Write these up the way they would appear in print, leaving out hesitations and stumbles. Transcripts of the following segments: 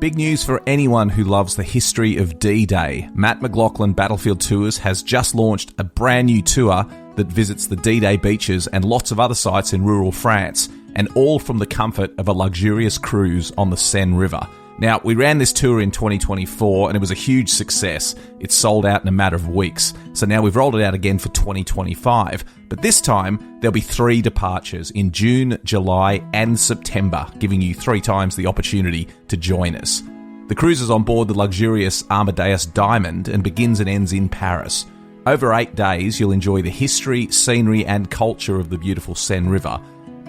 Big news for anyone who loves the history of D-Day. Matt McLachlan Battlefield Tours has just launched a brand new tour that visits the D-Day beaches and lots of other sites in rural France, and all from the comfort of a luxurious cruise on the Seine River. Now, we ran this tour in 2024 and it was a huge success. It sold out in a matter of weeks. So now we've rolled it out again for 2025. But this time, there'll be 3 departures in June, July and September, giving you 3 times the opportunity to join us. The cruise is on board the luxurious Amadeus Diamond and begins and ends in Paris. Over 8 days, you'll enjoy the history, scenery and culture of the beautiful Seine River.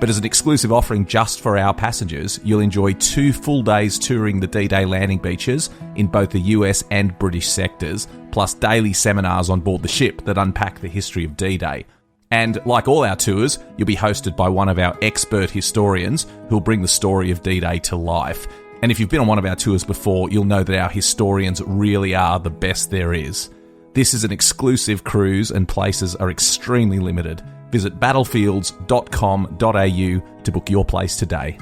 But as an exclusive offering just for our passengers, you'll enjoy 2 full days touring the D-Day landing beaches in both the US and British sectors, plus daily seminars on board the ship that unpack the history of D-Day. And like all our tours, you'll be hosted by one of our expert historians who'll bring the story of D-Day to life. And if you've been on one of our tours before, you'll know that our historians really are the best there is. This is an exclusive cruise and places are extremely limited. Visit battlefields.com.au to book your place today.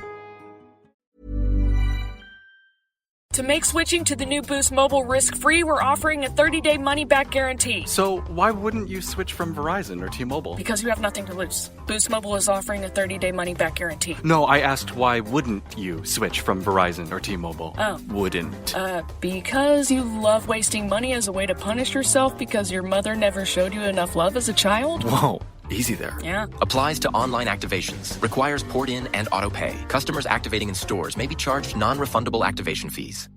To make switching to the new Boost Mobile risk-free, we're offering a 30-day money-back guarantee. So why wouldn't you switch from Verizon or T-Mobile? Because you have nothing to lose. Boost Mobile is offering a 30-day money-back guarantee. No, I asked why wouldn't you switch from Verizon or T-Mobile? Oh. Wouldn't. Because you love wasting money as a way to punish yourself because your mother never showed you enough love as a child? Whoa. Easy there. Yeah. Applies to online activations. Requires port in and auto pay. Customers activating in stores may be charged non-refundable activation fees.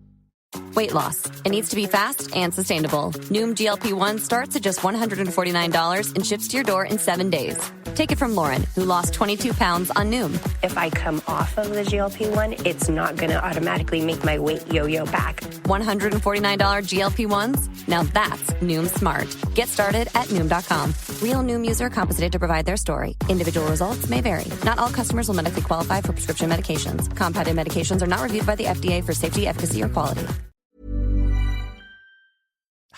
Weight loss. It needs to be fast and sustainable. Noom GLP-1 starts at just $149 and ships to your door in 7 days. Take it from Lauren, who lost 22 pounds on Noom. If I come off of the GLP-1, it's not going to automatically make my weight yo-yo back. $149 GLP-1s? Now that's Noom smart. Get started at Noom.com. Real Noom user compensated to provide their story. Individual results may vary. Not all customers will medically qualify for prescription medications. Compounded medications are not reviewed by the FDA for safety, efficacy, or quality.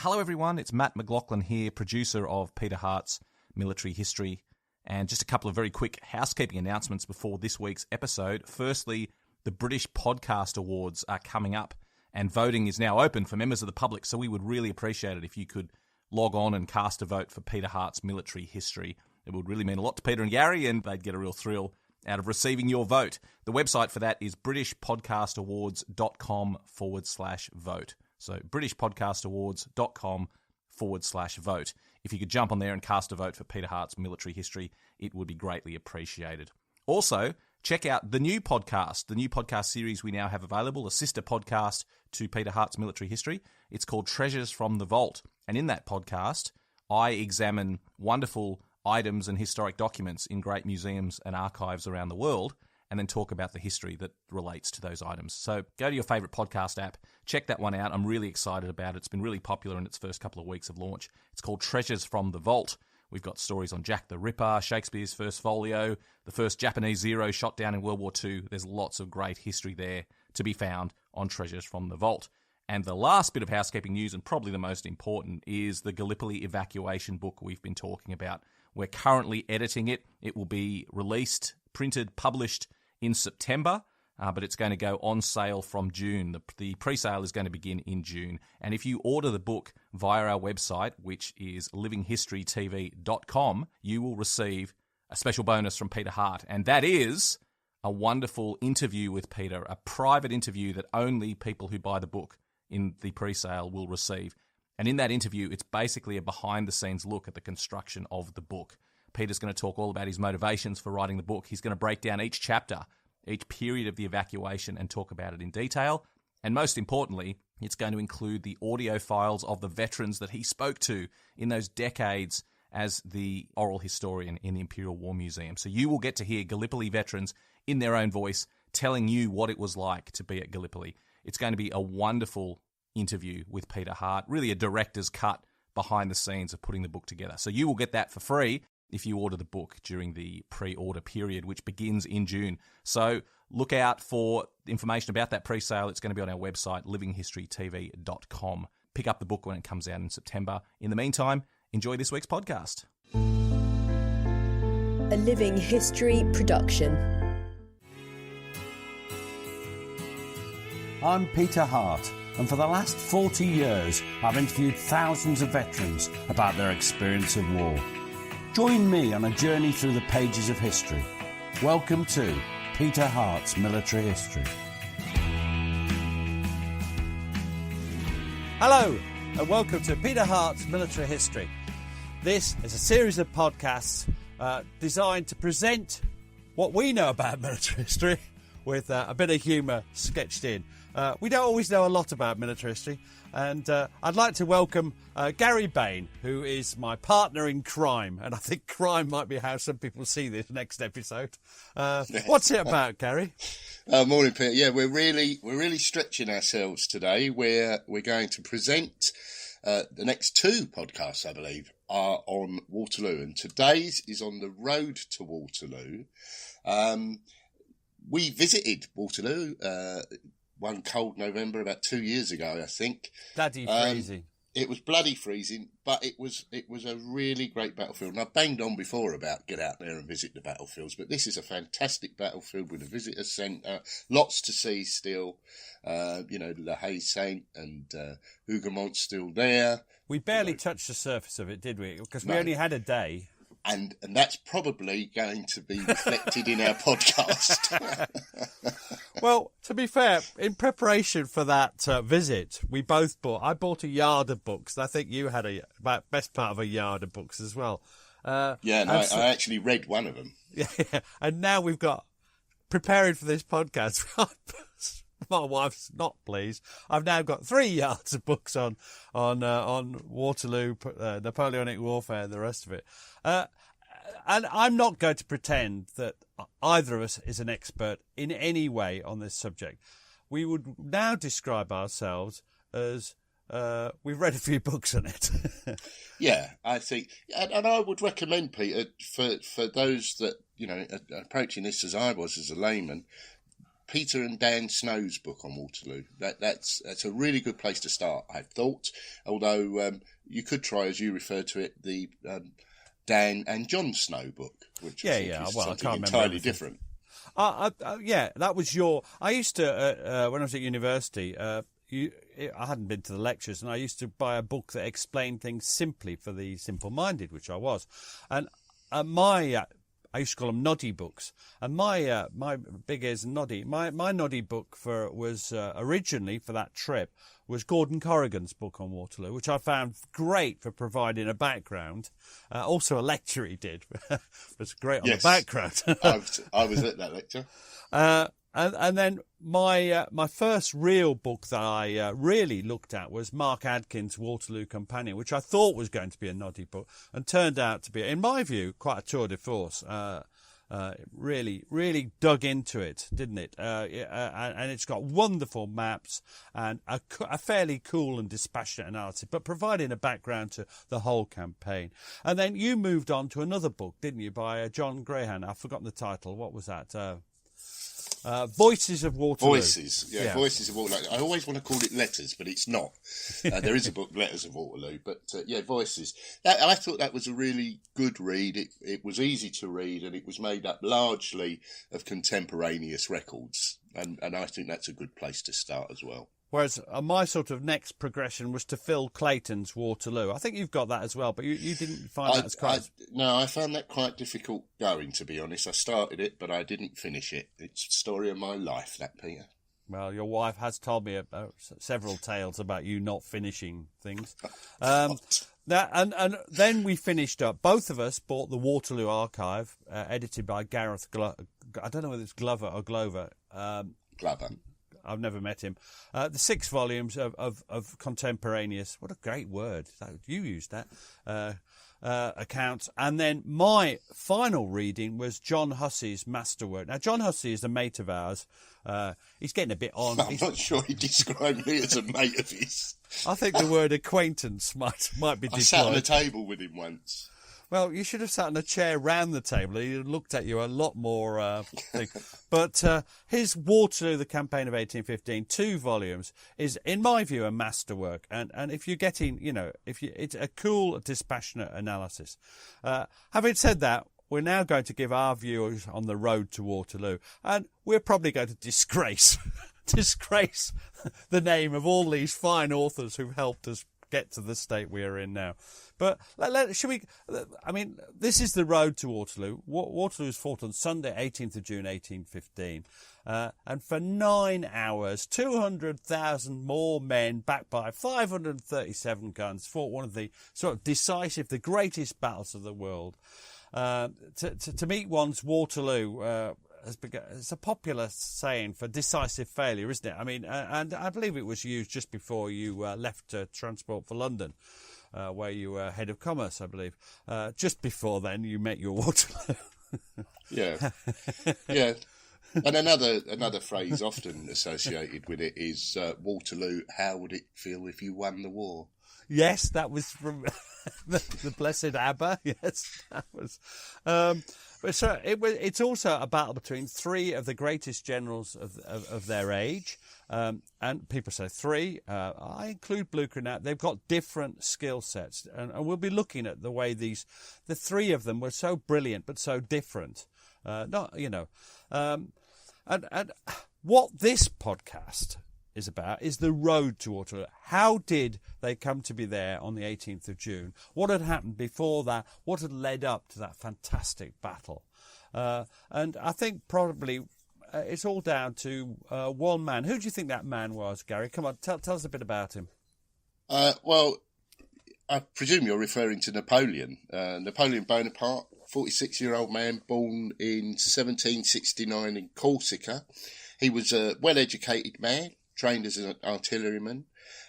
Hello everyone, it's Matt McLachlan here, producer of Peter Hart's Military History. And just a couple of very quick housekeeping announcements before this week's episode. Firstly, the British Podcast Awards are coming up and voting is now open for members of the public, so we would really appreciate it if you could log on and cast a vote for Peter Hart's Military History. It would really mean a lot to Peter and Gary, and they'd get a real thrill out of receiving your vote. The website for that is britishpodcastawards.com/vote. So britishpodcastawards.com/vote. If you could jump on there and cast a vote for Peter Hart's Military History, it would be greatly appreciated. Also, check out the new podcast series we now have available, a sister podcast to Peter Hart's Military History. It's called Treasures from the Vault. And in that podcast, I examine wonderful items and historic documents in great museums and archives around the world, and then talk about the history that relates to those items. So go to your favourite podcast app, check that one out. I'm really excited about it. It's been really popular in its first couple of weeks of launch. It's called Treasures from the Vault. We've got stories on Jack the Ripper, Shakespeare's first folio, the first Japanese Zero shot down in World War II. There's lots of great history there to be found on Treasures from the Vault. And the last bit of housekeeping news, and probably the most important, is the Gallipoli evacuation book we've been talking about. We're currently editing it. It will be released, printed, published in September, but it's going to go on sale from June. The pre-sale is going to begin in June. And if you order the book via our website, which is livinghistoryytv.com, you will receive a special bonus from Peter Hart. And that is a wonderful interview with Peter, a private interview that only people who buy the book in the pre-sale will receive. And in that interview, it's basically a behind-the-scenes look at the construction of the book. Peter's going to talk all about his motivations for writing the book. He's going to break down each chapter, each period of the evacuation, and talk about it in detail. And most importantly, it's going to include the audio files of the veterans that he spoke to in those decades as the oral historian in the Imperial War Museum. So you will get to hear Gallipoli veterans in their own voice telling you what it was like to be at Gallipoli. It's going to be a wonderful interview with Peter Hart, really a director's cut behind the scenes of putting the book together. So you will get that for free if you order the book during the pre-order period, which begins in June. So look out for information about that pre-sale. It's going to be on our website, livinghistoryytv.com. Pick up the book when it comes out in September. In the meantime, enjoy this week's podcast. A Living History production. I'm Peter Hart, and for the last 40 years, I've interviewed thousands of veterans about their experience of war. Join me on a journey through the pages of history. Welcome to Peter Hart's Military History. Hello, and welcome to Peter Hart's Military History. This is a series of podcasts designed to present what we know about military history with a bit of humour sketched in. We don't always know a lot about military history, and I'd like to welcome Gary Bain, who is my partner in crime, and I think crime might be how some people see this next episode. What's it about, Gary? Morning, Peter. Yeah, we're really stretching ourselves today. We're going to present the next two podcasts, I believe, are on Waterloo, and today's is on the road to Waterloo. We visited Waterloo one cold November about 2 years ago, I think. Bloody freezing. It was bloody freezing, but it was a really great battlefield. And I've banged on before about get out there and visit the battlefields, but this is a fantastic battlefield with a visitor centre, lots to see still. La Haye Saint and Hougomont's still there. We barely touched the surface of it, did we? Because we only had a day. And that's probably going to be reflected in our podcast. Well, to be fair, in preparation for that visit, I bought a yard of books. And I think you had about best part of a yard of books as well. I actually read one of them. Yeah, and now we've got, preparing for this podcast, my wife's not pleased. I've now got 3 yards of books on Waterloo, Napoleonic warfare, and the rest of it. And I'm not going to pretend that either of us is an expert in any way on this subject. We would now describe ourselves as we've read a few books on it. Yeah, I think, and I would recommend, Peter, for those that approaching this as I was as a layman, Peter and Dan Snow's book on Waterloo. That's a really good place to start, I thought. Although you could try, as you referred to it, the Dan and John Snow book, which is something entirely different. That was your. I used to when I was at university. I hadn't been to the lectures, and I used to buy a book that explained things simply for the simple-minded, which I was, and I used to call them noddy books, and my big ears and noddy. My noddy book was originally for that trip was Gordon Corrigan's book on Waterloo, which I found great for providing a background. Also a lecture he did was great on the background. I was at that lecture. And then my first real book that I really looked at was Mark Adkins' Waterloo Companion, which I thought was going to be a noddy book and turned out to be, in my view, quite a tour de force. Really, really dug into it, didn't it? And it's got wonderful maps and a fairly cool and dispassionate analysis, but providing a background to the whole campaign. And then you moved on to another book, didn't you, by John Graham? I've forgotten the title. What was that? Voices of Waterloo. Voices of Waterloo. I always want to call it Letters, but it's not. There is a book, Letters of Waterloo, but Voices. I thought that was a really good read. It was easy to read, and it was made up largely of contemporaneous records, and I think that's a good place to start as well. Whereas my sort of next progression was to Phil Clayton's Waterloo. I think you've got that as well, but you didn't find that as quite... No, I found that quite difficult going, to be honest. I started it, but I didn't finish it. It's the story of my life, that, Peter. Well, your wife has told me several tales about you not finishing things. And then we finished up. Both of us bought the Waterloo Archive, edited by Gareth Glover. I don't know whether it's Glover or Glover. Glover. I've never met him. The 6 volumes of contemporaneous, what a great word. You used that, accounts. And then my final reading was John Hussey's masterwork. Now, John Hussey is a mate of ours. He's getting a bit on. I'm not sure he described me as a mate of his. I think the word acquaintance might be deployed. I sat on a table with him once. Well, you should have sat in a chair round the table. He looked at you a lot more. But his Waterloo, the Campaign of 1815, 2 volumes, is, in my view, a masterwork. And if you're getting, it's a cool, dispassionate analysis. Having said that, we're now going to give our views on the road to Waterloo. And we're probably going to disgrace disgrace the name of all these fine authors who've helped us get to the state we are in now. But should we? I mean, this is the road to Waterloo. Waterloo was fought on Sunday, 18th of June, 1815. And for 9 hours, 200,000 more men, backed by 537 guns, fought one of the sort of decisive, the greatest battles of the world. To meet one's Waterloo it's a popular saying for decisive failure, isn't it? I mean, and I believe it was used just before you left Transport for London, where you were head of commerce, I believe. Just before then, you met your Waterloo. Yeah. And another phrase often associated with it is Waterloo, how would it feel if you won the war? Yes, that was from the blessed ABBA. Yes, that was. But so it's also a battle between three of the greatest generals of their age. And people say three. I include Blucher now. They've got different skill sets. And we'll be looking at the way the three of them were so brilliant but so different. And what this podcast is about is the road to Waterloo. How did they come to be there on the 18th of June? What had happened before that? What had led up to that fantastic battle? And I think probably it's all down to one man. Who do you think that man was, Gary? Come on, tell us a bit about him. Well, I presume you're referring to Napoleon. Napoleon Bonaparte, 46-year-old man, born in 1769 in Corsica. He was a well-educated man, trained as an artilleryman.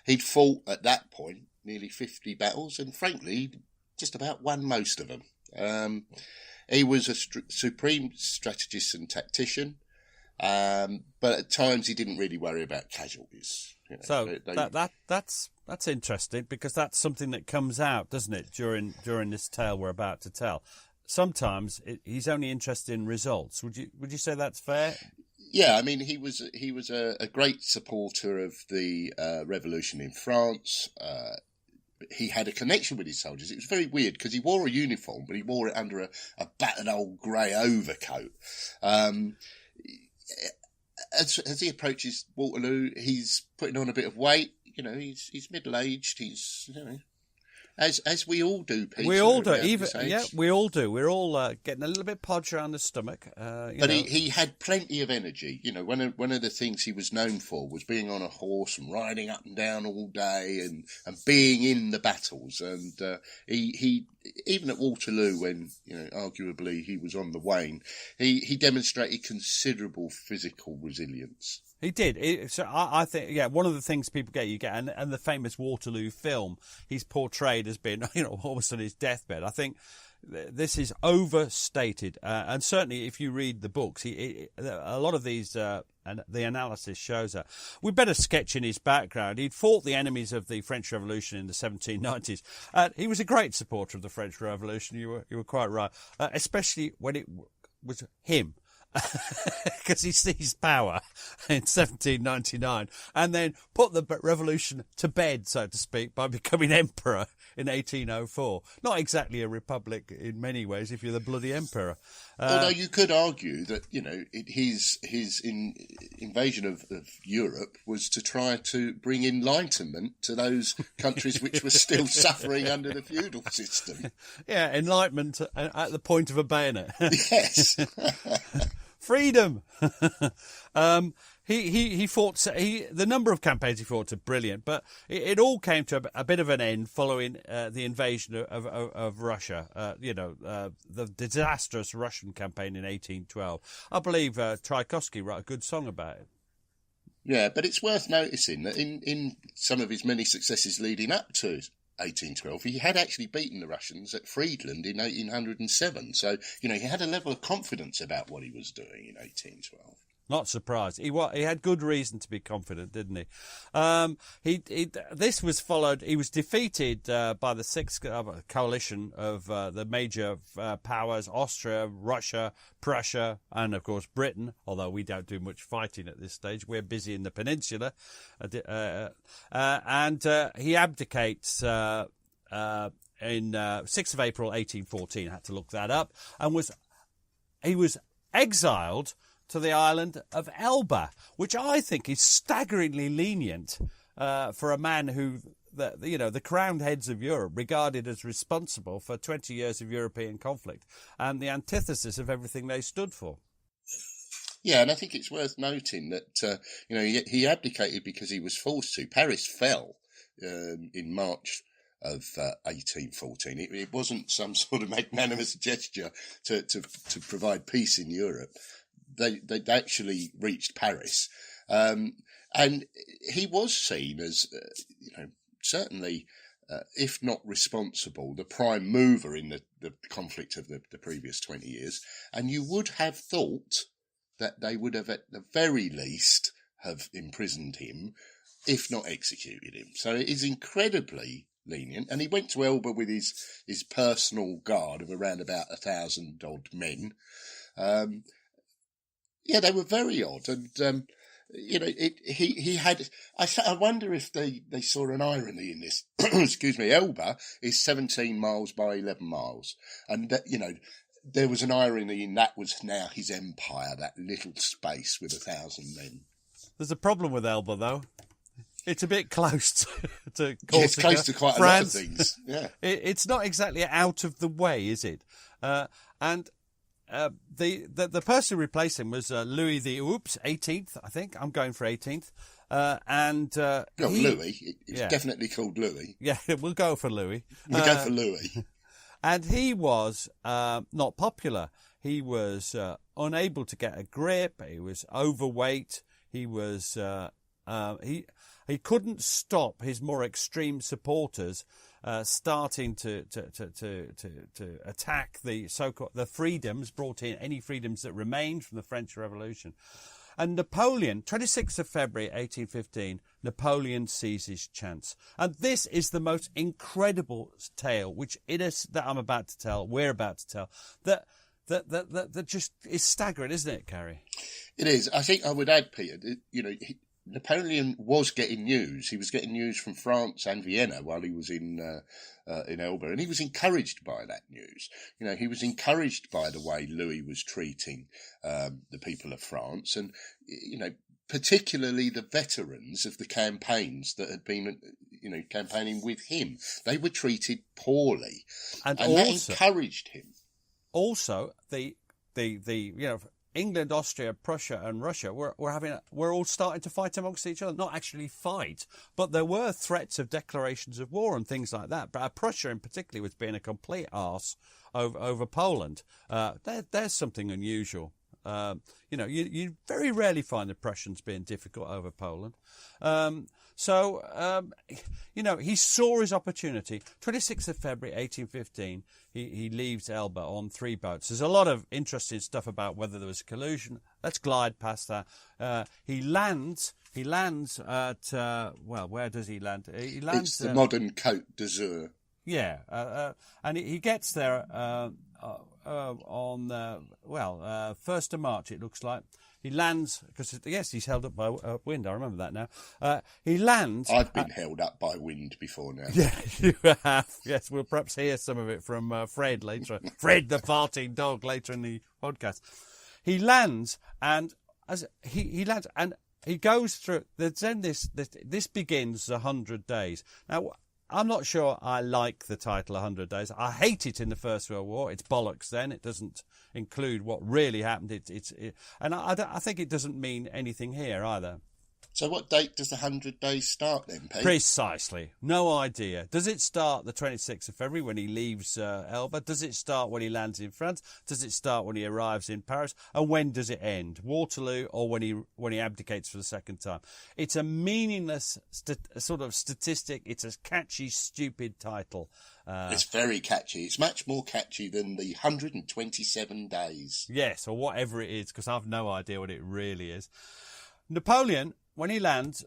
He'd fought at that point nearly 50 battles, and frankly, just about won most of them. He was a supreme strategist and tactician, but at times he didn't really worry about casualties. So that's interesting, because that's something that comes out, doesn't it, during this tale we're about to tell. Sometimes he's only interested in results. Would you say that's fair? Yeah, I mean, he was a great supporter of the revolution in France. He had a connection with his soldiers. It was very weird because he wore a uniform, but he wore it under a battered old grey overcoat. As he approaches Waterloo, he's putting on a bit of weight. You know, he's middle-aged. He's, you know, as we all do, Peter. We all do. We all do. We're all getting a little bit podge around the stomach. But he had plenty of energy. You know, one of the things he was known for was being on a horse and riding up and down all day and being in the battles. And he even at Waterloo, when, you know, arguably he was on the wane, he demonstrated considerable physical resilience. He did. So I think, one of the things people get, and the famous Waterloo film, he's portrayed as being, you know, almost on his deathbed. I think this is overstated, and certainly if you read the books, a lot of these, and the analysis shows that. We better sketch in his background. He'd fought the enemies of the French Revolution in the 1790s. He was a great supporter of the French Revolution. You were quite right, especially when it was him. Because he seized power in 1799 and then put the revolution to bed, so to speak, by becoming emperor in 1804. Not exactly a republic in many ways if you're the bloody emperor. Although you could argue that, you know, his invasion of Europe was to try to bring enlightenment to those countries which were still suffering under the feudal system. Yeah, enlightenment at the point of a bayonet. Yes. Freedom. He fought. The number of campaigns he fought are brilliant, but it all came to a bit of an end following the invasion of Russia. The disastrous Russian campaign in 1812. I believe Tchaikovsky wrote a good song about it. Yeah, but it's worth noticing that in some of his many successes leading up to 1812, he had actually beaten the Russians at Friedland in 1807. So, you know, he had a level of confidence about what he was doing in 1812. Not surprised. He had good reason to be confident, didn't he? This was followed. He was defeated by the Sixth Coalition of the major powers: Austria, Russia, Prussia, and of course Britain. Although we don't do much fighting at this stage, we're busy in the peninsula. And he abdicates in 6th of April 1814. I had to look that up, and he was exiled to the island of Elba, which I think is staggeringly lenient for a man who, the crowned heads of Europe regarded as responsible for 20 years of European conflict and the antithesis of everything they stood for. Yeah, and I think it's worth noting that, he abdicated because he was forced to. Paris fell in March of 1814. It wasn't some sort of magnanimous gesture to provide peace in Europe. They'd actually reached Paris. And he was seen as, certainly, if not responsible, the prime mover in the conflict of the previous 20 years. And you would have thought that they would have, at the very least, have imprisoned him, if not executed him. So it is incredibly lenient. And he went to Elba with his personal guard of around about 1,000 odd men. They were very odd. And, he had, I wonder if they saw an irony in this. Excuse me. Elba is 17 miles by 11 miles. And, there was an irony in that was now his empire, that little space with 1,000 men. There's a problem with Elba, though. It's a bit close to Corsica, it's close to quite France. A lot of things. Yeah, it's not exactly out of the way, is it? And the person who replaced him was Louis the 18th, I think. I'm going for 18th. Louis. It's definitely called Louis. Yeah, we'll go for Louis. We'll go for Louis. And he was not popular. He was unable to get a grip. He was overweight. He was he couldn't stop his more extreme supporters starting to attack the freedoms, brought in any freedoms that remained from the French Revolution. And Napoleon, 26th of February 1815, Napoleon sees his chance. And this is the most incredible tale, that I'm about to tell, we're about to tell, that just is staggering, isn't it, Carrie? It is. I think I would add, Peter, Napoleon was getting news. He was getting news from France and Vienna while he was in Elba, and he was encouraged by that news. He was encouraged by the way Louis was treating the people of France, and particularly the veterans of the campaigns that had been, campaigning with him. They were treated poorly, and also, that encouraged him. Also, the England, Austria, Prussia and Russia were all starting to fight amongst each other. Not actually fight, but there were threats of declarations of war and things like that. But Prussia in particular was being a complete arse over Poland. There's something unusual. You very rarely find the Prussians being difficult over Poland. He saw his opportunity. 26th of February 1815, he leaves Elba on 3 boats. There's a lot of interesting stuff about whether there was collusion. Let's glide past that. He lands at, where does he land? He lands... It's the modern Côte d'Azur. Yeah, and he gets there on 1st of March, it looks like. He lands, because, yes, he's held up by wind, I remember that now. He lands... I've been held up by wind before now. Yeah, you have. Yes, we'll perhaps hear some of it from Fred later. Fred, the farting dog, later in the podcast. He lands, and as he lands, and he goes through... Then this begins 100 days. Now... I'm not sure I like the title 100 Days. I hate it in the First World War. It's bollocks then. It doesn't include what really happened. And I think it doesn't mean anything here either. So what date does the 100 Days start then, Pete? Precisely. No idea. Does it start the 26th of February when he leaves Elba? Does it start when he lands in France? Does it start when he arrives in Paris? And when does it end? Waterloo, or when he abdicates for the second time? It's a meaningless sort of statistic. It's a catchy, stupid title. It's very catchy. It's much more catchy than the 127 Days. Yes, or whatever it is, because I've no idea what it really is. Napoleon, when he lands,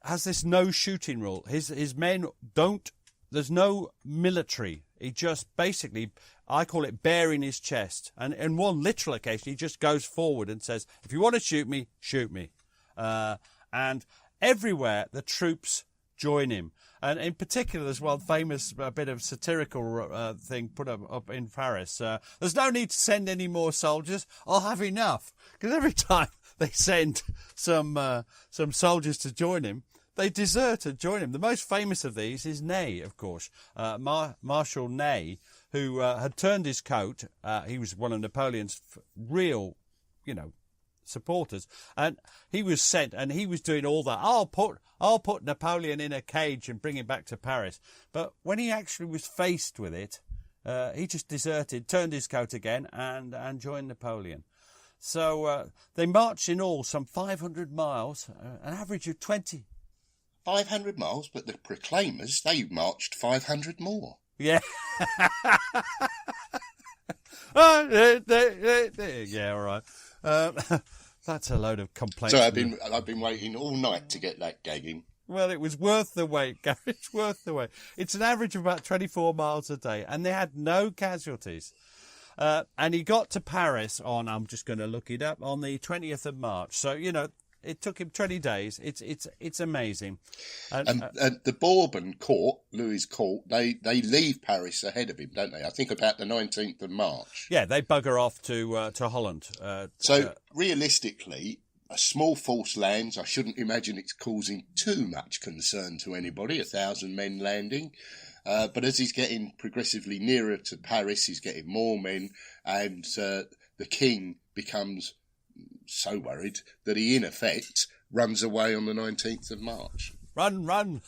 has this no shooting rule. His men don't... There's no military. He just basically, I call it bearing his chest. And in one literal occasion, he just goes forward and says, if you want to shoot me, shoot me. And everywhere the troops join him. And in particular, there's one famous bit of satirical thing put up in Paris. There's no need to send any more soldiers. I'll have enough. Because every time they send some soldiers to join him, they desert and join him. The most famous of these is Ney, of course. Marshal Ney, who had turned his coat. He was one of Napoleon's real, supporters, and he was sent, and he was doing all that. I'll put Napoleon in a cage and bring him back to Paris. But when he actually was faced with it, he just deserted, turned his coat again, and joined Napoleon. So they marched in all some 500 miles, an average of 20. 500 miles, but the Proclaimers, they marched 500 more. Yeah. Yeah, all right. That's a load of complaints. So I've been waiting all night to get that gagging. Well, it was worth the wait, Gary. It's worth the wait. It's an average of about 24 miles a day, and they had no casualties. And he got to Paris I'm just going to look it up, on the 20th of March. So, it took him 20 days. It's amazing. And the Bourbon court, Louis' court, they leave Paris ahead of him, don't they? I think about the 19th of March. Yeah, they bugger off to Holland. Realistically, a small force lands. I shouldn't imagine it's causing too much concern to anybody, 1,000 men landing. But as he's getting progressively nearer to Paris, he's getting more men, and the king becomes so worried that he, in effect, runs away on the 19th of March. Run!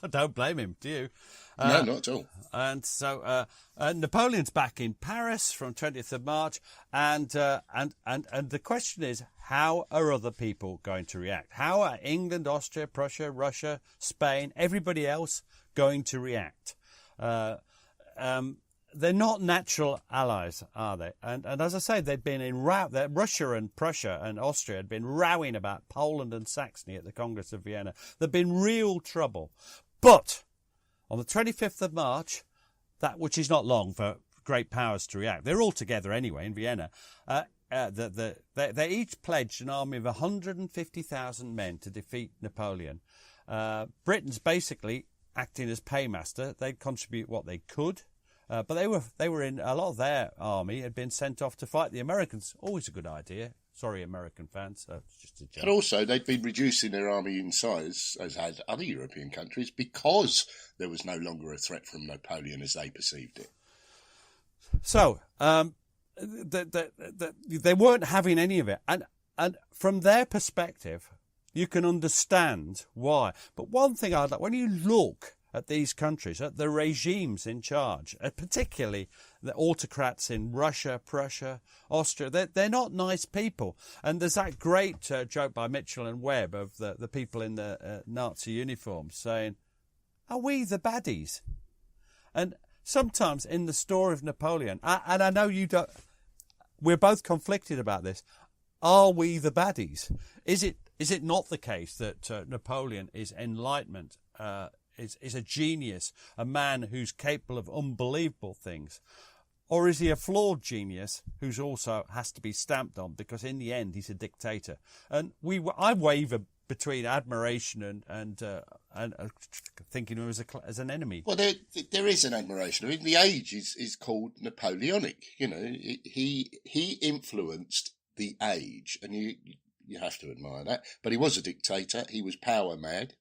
Don't blame him, do you? No, not at all. And so Napoleon's back in Paris from 20th of March, and the question is, how are other people going to react? How are England, Austria, Prussia, Russia, Spain, everybody else going to react? They're not natural allies, are they? And as I say, they'd been in Russia and Prussia and Austria had been rowing about Poland and Saxony at the Congress of Vienna. There'd been real trouble. But on the 25th of March, that which is not long for great powers to react, they're all together anyway in Vienna. They each pledged an army of 150,000 men to defeat Napoleon. Britain's basically acting as paymaster. They'd contribute what they could. But they were in, a lot of their army had been sent off to fight the Americans. Always a good idea. Sorry, American fans. It's just a joke. But also, they'd been reducing their army in size, as had other European countries, because there was no longer a threat from Napoleon as they perceived it. So, they weren't having any of it. And from their perspective, you can understand why. But one thing I'd like, when you look at these countries, at the regimes in charge, particularly the autocrats in Russia, Prussia, Austria, they're not nice people. And there's that great joke by Mitchell and Webb of the people in the Nazi uniforms saying, are we the baddies? And sometimes in the story of Napoleon, and I know you don't, we're both conflicted about this, are we the baddies? Is it not the case that Napoleon is enlightenment, is a genius, a man who's capable of unbelievable things? Or is he a flawed genius who's also has to be stamped on because in the end he's a dictator? And I waver between admiration and thinking of him as an enemy. Well, there is an admiration. I mean, the age is called Napoleonic. He influenced the age, and you have to admire that. But he was a dictator. He was power mad.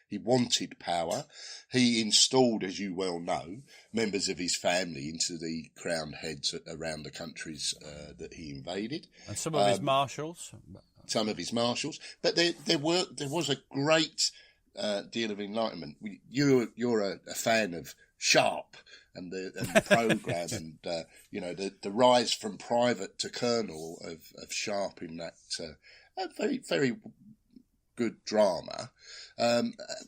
He wanted power. He installed, as you well know, members of his family into the crowned heads around the countries that he invaded. And some of his marshals. But there was a great deal of enlightenment. You're a fan of Sharp and the programme and the rise from private to colonel of Sharp in that very, very good drama,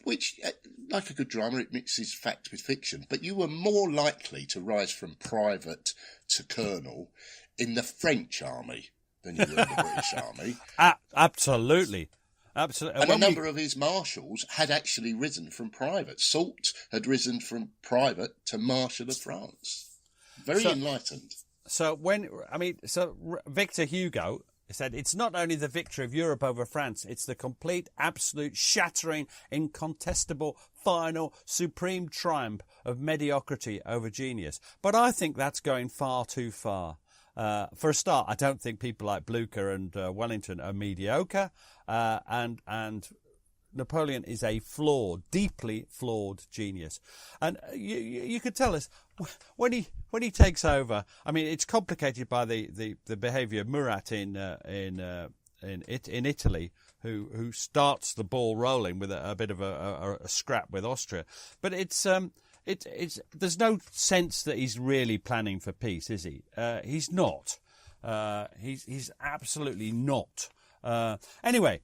which, like a good drama, it mixes fact with fiction. But you were more likely to rise from private to colonel in the French army than you were in the British army. Absolutely. Absolutely. And a number of his marshals had actually risen from private. Soult had risen from private to Marshal of France. Very enlightened. So Victor Hugo He said, it's not only the victory of Europe over France, it's the complete, absolute, shattering, incontestable, final, supreme triumph of mediocrity over genius. But I think that's going far too far. For a start, I don't think people like Blucher and Wellington are mediocre, and Napoleon is a deeply flawed genius. And you could tell us when he takes over. I mean, it's complicated by the behaviour of Murat in Italy, who starts the ball rolling with a bit of a scrap with Austria. But it's there's no sense that he's really planning for peace, is he? He's not. He's absolutely not. Anyway.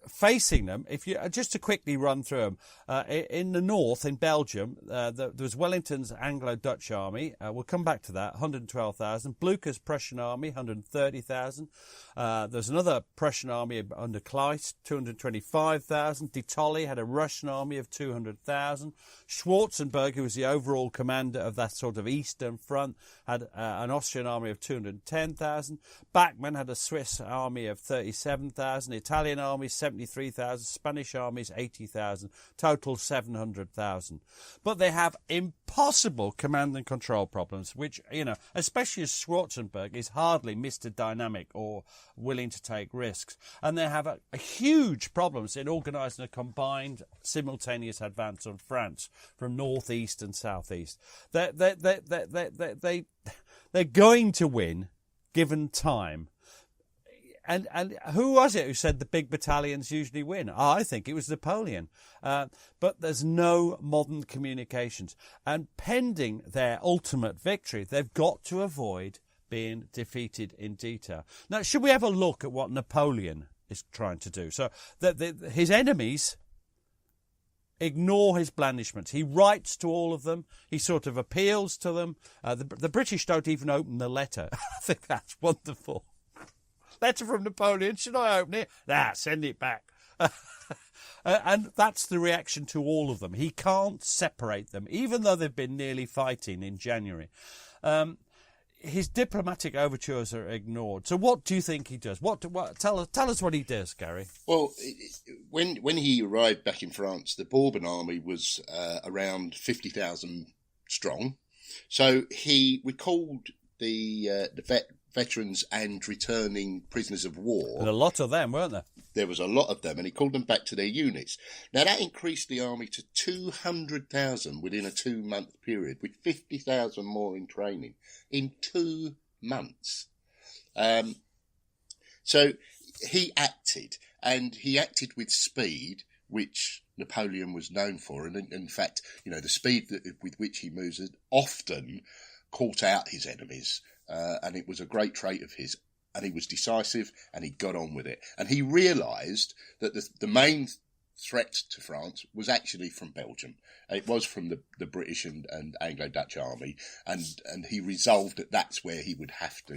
Facing them, if you just to quickly run through them, in the north, in Belgium, there was Wellington's Anglo-Dutch army. We'll come back to that. 112,000. Blucher's Prussian army, 130,000. There's another Prussian army under Kleist, 225,000. De Tolly had a Russian army of 200,000. Schwarzenberg, who was the overall commander of that sort of eastern front, had an Austrian army of 210,000. Bachmann had a Swiss army of 37,000. Italian army 73,000, Spanish armies 80,000, total 700,000. But they have impossible command and control problems, which, especially as Schwarzenberg is hardly Mr. Dynamic or willing to take risks. And they have a huge problems in organising a combined simultaneous advance on France from northeast and southeast. They're going to win, given time. And who was it who said the big battalions usually win? I think it was Napoleon. But there's no modern communications. And pending their ultimate victory, they've got to avoid being defeated in detail. Now, should we have a look at what Napoleon is trying to do? So his enemies ignore his blandishments. He writes to all of them. He sort of appeals to them. The British don't even open the letter. I think that's wonderful. Letter from Napoleon, should I open it? Send it back. And that's the reaction to all of them. He can't separate them, even though they've been nearly fighting in January. His diplomatic overtures are ignored. So what do you think he does? Tell us what he does, Gary. Well, when he arrived back in France, the Bourbon army was around 50,000 strong. So he recalled the veterans and returning prisoners of war. And a lot of them, weren't there? There was a lot of them, and he called them back to their units. Now, that increased the army to 200,000 within a 2-month period, with 50,000 more in training in 2 months. So he acted, and he acted with speed, which Napoleon was known for. And in fact, the speed with which he moves had often caught out his enemies. And it was a great trait of his, and he was decisive, and he got on with it. And he realised that the main threat to France was actually from Belgium. It was from the British and Anglo-Dutch army, and he resolved that that's where he would have to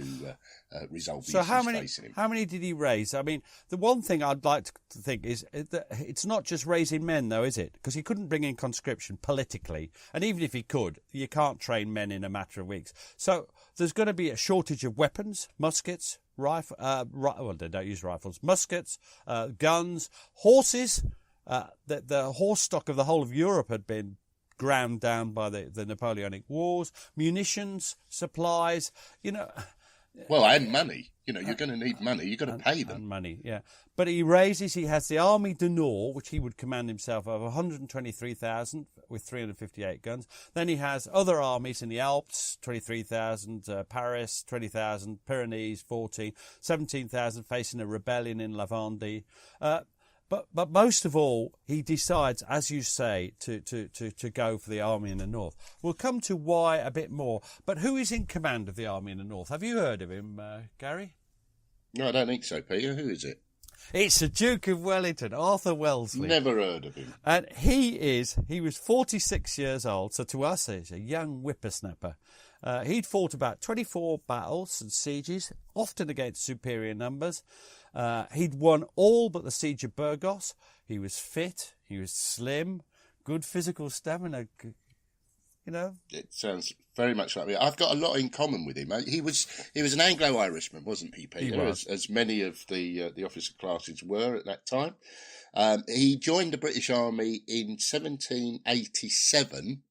resolve the issues facing him. How many did he raise? I mean, the one thing I'd like to think is that it's not just raising men, though, is it? Because he couldn't bring in conscription politically, and even if he could, you can't train men in a matter of weeks. So there's going to be a shortage of weapons, muskets, well, they don't use rifles, muskets, guns, horses. The horse stock of the whole of Europe had been ground down by the Napoleonic Wars, munitions, supplies, Well, and money. You're going to need money. You've got to pay them. And money, yeah. But he has the Army du Nord, which he would command himself of 123,000 with 358 guns. Then he has other armies in the Alps, 23,000, Paris, 20,000, Pyrenees, 17,000 facing a rebellion in La Vendée. But most of all, he decides, as you say, to go for the army in the north. We'll come to why a bit more. But who is in command of the army in the north? Have you heard of him, Gary? No, I don't think so, Peter. Who is it? It's the Duke of Wellington, Arthur Wellesley. Never heard of him. And he was 46 years old, so to us he's a young whippersnapper. He'd fought about 24 battles and sieges, often against superior numbers. He'd won all but the siege of Burgos. He was fit, he was slim, good physical stamina, You know, it sounds very much like me. I've got a lot in common with him. He was an Anglo-Irishman, wasn't he, Peter? He was. As many of the officer classes were at that time. He joined the British Army in 1787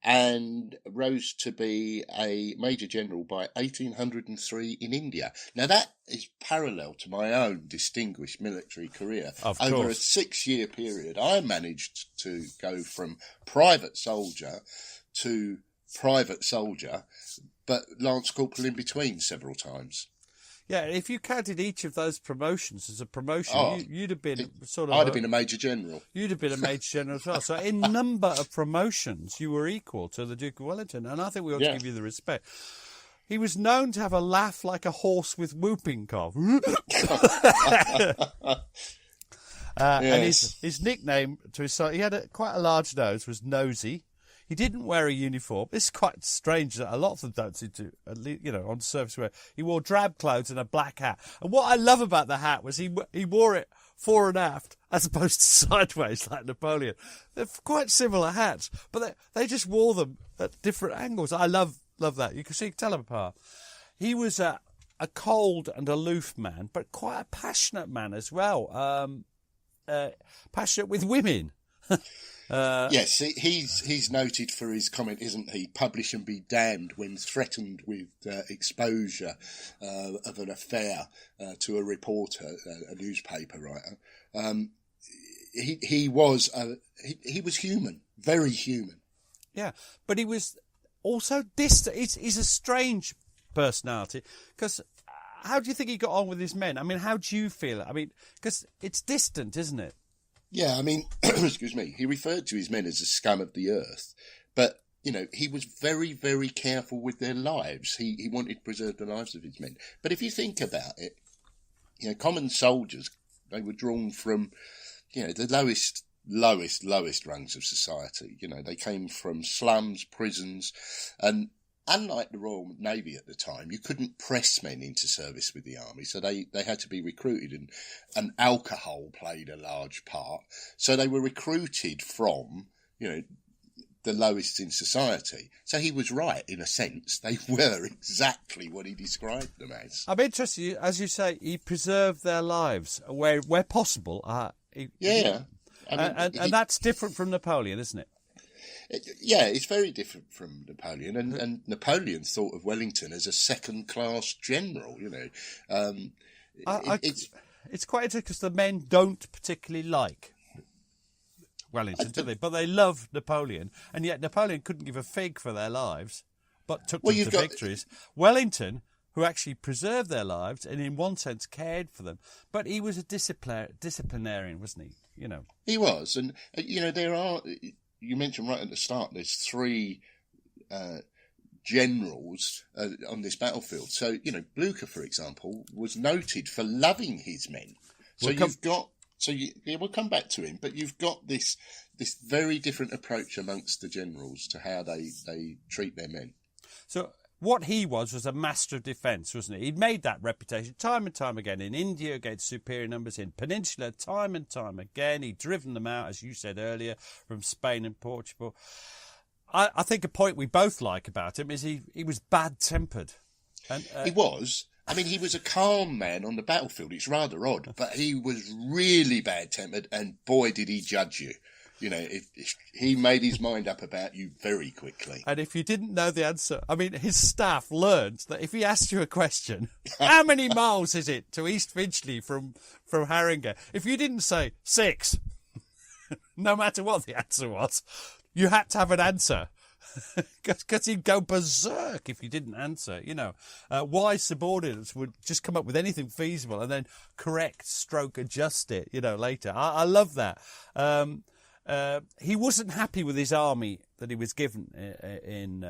and rose to be a Major General by 1803 in India. Now, that is parallel to my own distinguished military career. Of Over course. a 6-year period, I managed to go from private soldier to private soldier, but Lance Corporal in between several times. Yeah, if you counted each of those promotions as a promotion, you'd have been I'd have been a Major General. You'd have been a Major General as well. So in number of promotions, you were equal to the Duke of Wellington, and I think we ought to give you the respect. He was known to have a laugh like a horse with whooping cough. And his nickname to his son, he had quite a large nose, was Nosy. He didn't wear a uniform. It's quite strange that a lot of them don't seem to, on service wear. He wore drab clothes and a black hat. And what I love about the hat was he wore it fore and aft as opposed to sideways like Napoleon. They're quite similar hats, but they just wore them at different angles. I love that. You can tell them apart. He was a cold and aloof man, but quite a passionate man as well. Passionate with women. Yes, he's noted for his comment, isn't he? Publish and be damned when threatened with exposure of an affair to a reporter, a newspaper writer. He was human, very human. Yeah, but he was also distant. He's a strange personality because how do you think he got on with his men? I mean, how do you feel? I mean, because it's distant, isn't it? Yeah, I mean, excuse me, he referred to his men as the scum of the earth, but, he was very, very careful with their lives. He wanted to preserve the lives of his men. But if you think about it, common soldiers, they were drawn from, the lowest rungs of society. They came from slums, prisons, and unlike the Royal Navy at the time, you couldn't press men into service with the army, so they had to be recruited, and alcohol played a large part. So they were recruited from, the lowest in society. So he was right, in a sense. They were exactly what he described them as. I'm interested, as you say, he preserved their lives where possible. And that's different from Napoleon, isn't it? Yeah, it's very different from Napoleon, and Napoleon thought of Wellington as a second-class general. It's quite interesting because the men don't particularly like Wellington, do they? But they love Napoleon, and yet Napoleon couldn't give a fig for their lives, but took them to victories. Wellington, who actually preserved their lives and in one sense cared for them, but he was a disciplinarian, wasn't he? He was, and there are. You mentioned right at the start, there's 3 generals on this battlefield. So, Blucher, for example, was noted for loving his men. So we'll come back to him, but you've got this very different approach amongst the generals to how they treat their men. So what he was a master of defence, wasn't he? He'd made that reputation time and time again in India against superior numbers, in Peninsula time and time again. He'd driven them out, as you said earlier, from Spain and Portugal. I think a point we both like about him is he was bad-tempered. And, he was. I mean, he was a calm man on the battlefield. It's rather odd, but he was really bad-tempered, and boy, did he judge you. If he made his mind up about you very quickly. And if you didn't know the answer, I mean, his staff learned that if he asked you a question, how many miles is it to East Finchley from Haringey? If you didn't say 6, no matter what the answer was, you had to have an answer. Because he'd go berserk if you didn't answer. Wise subordinates would just come up with anything feasible and then adjust it, later. I love that. He wasn't happy with his army that he was given and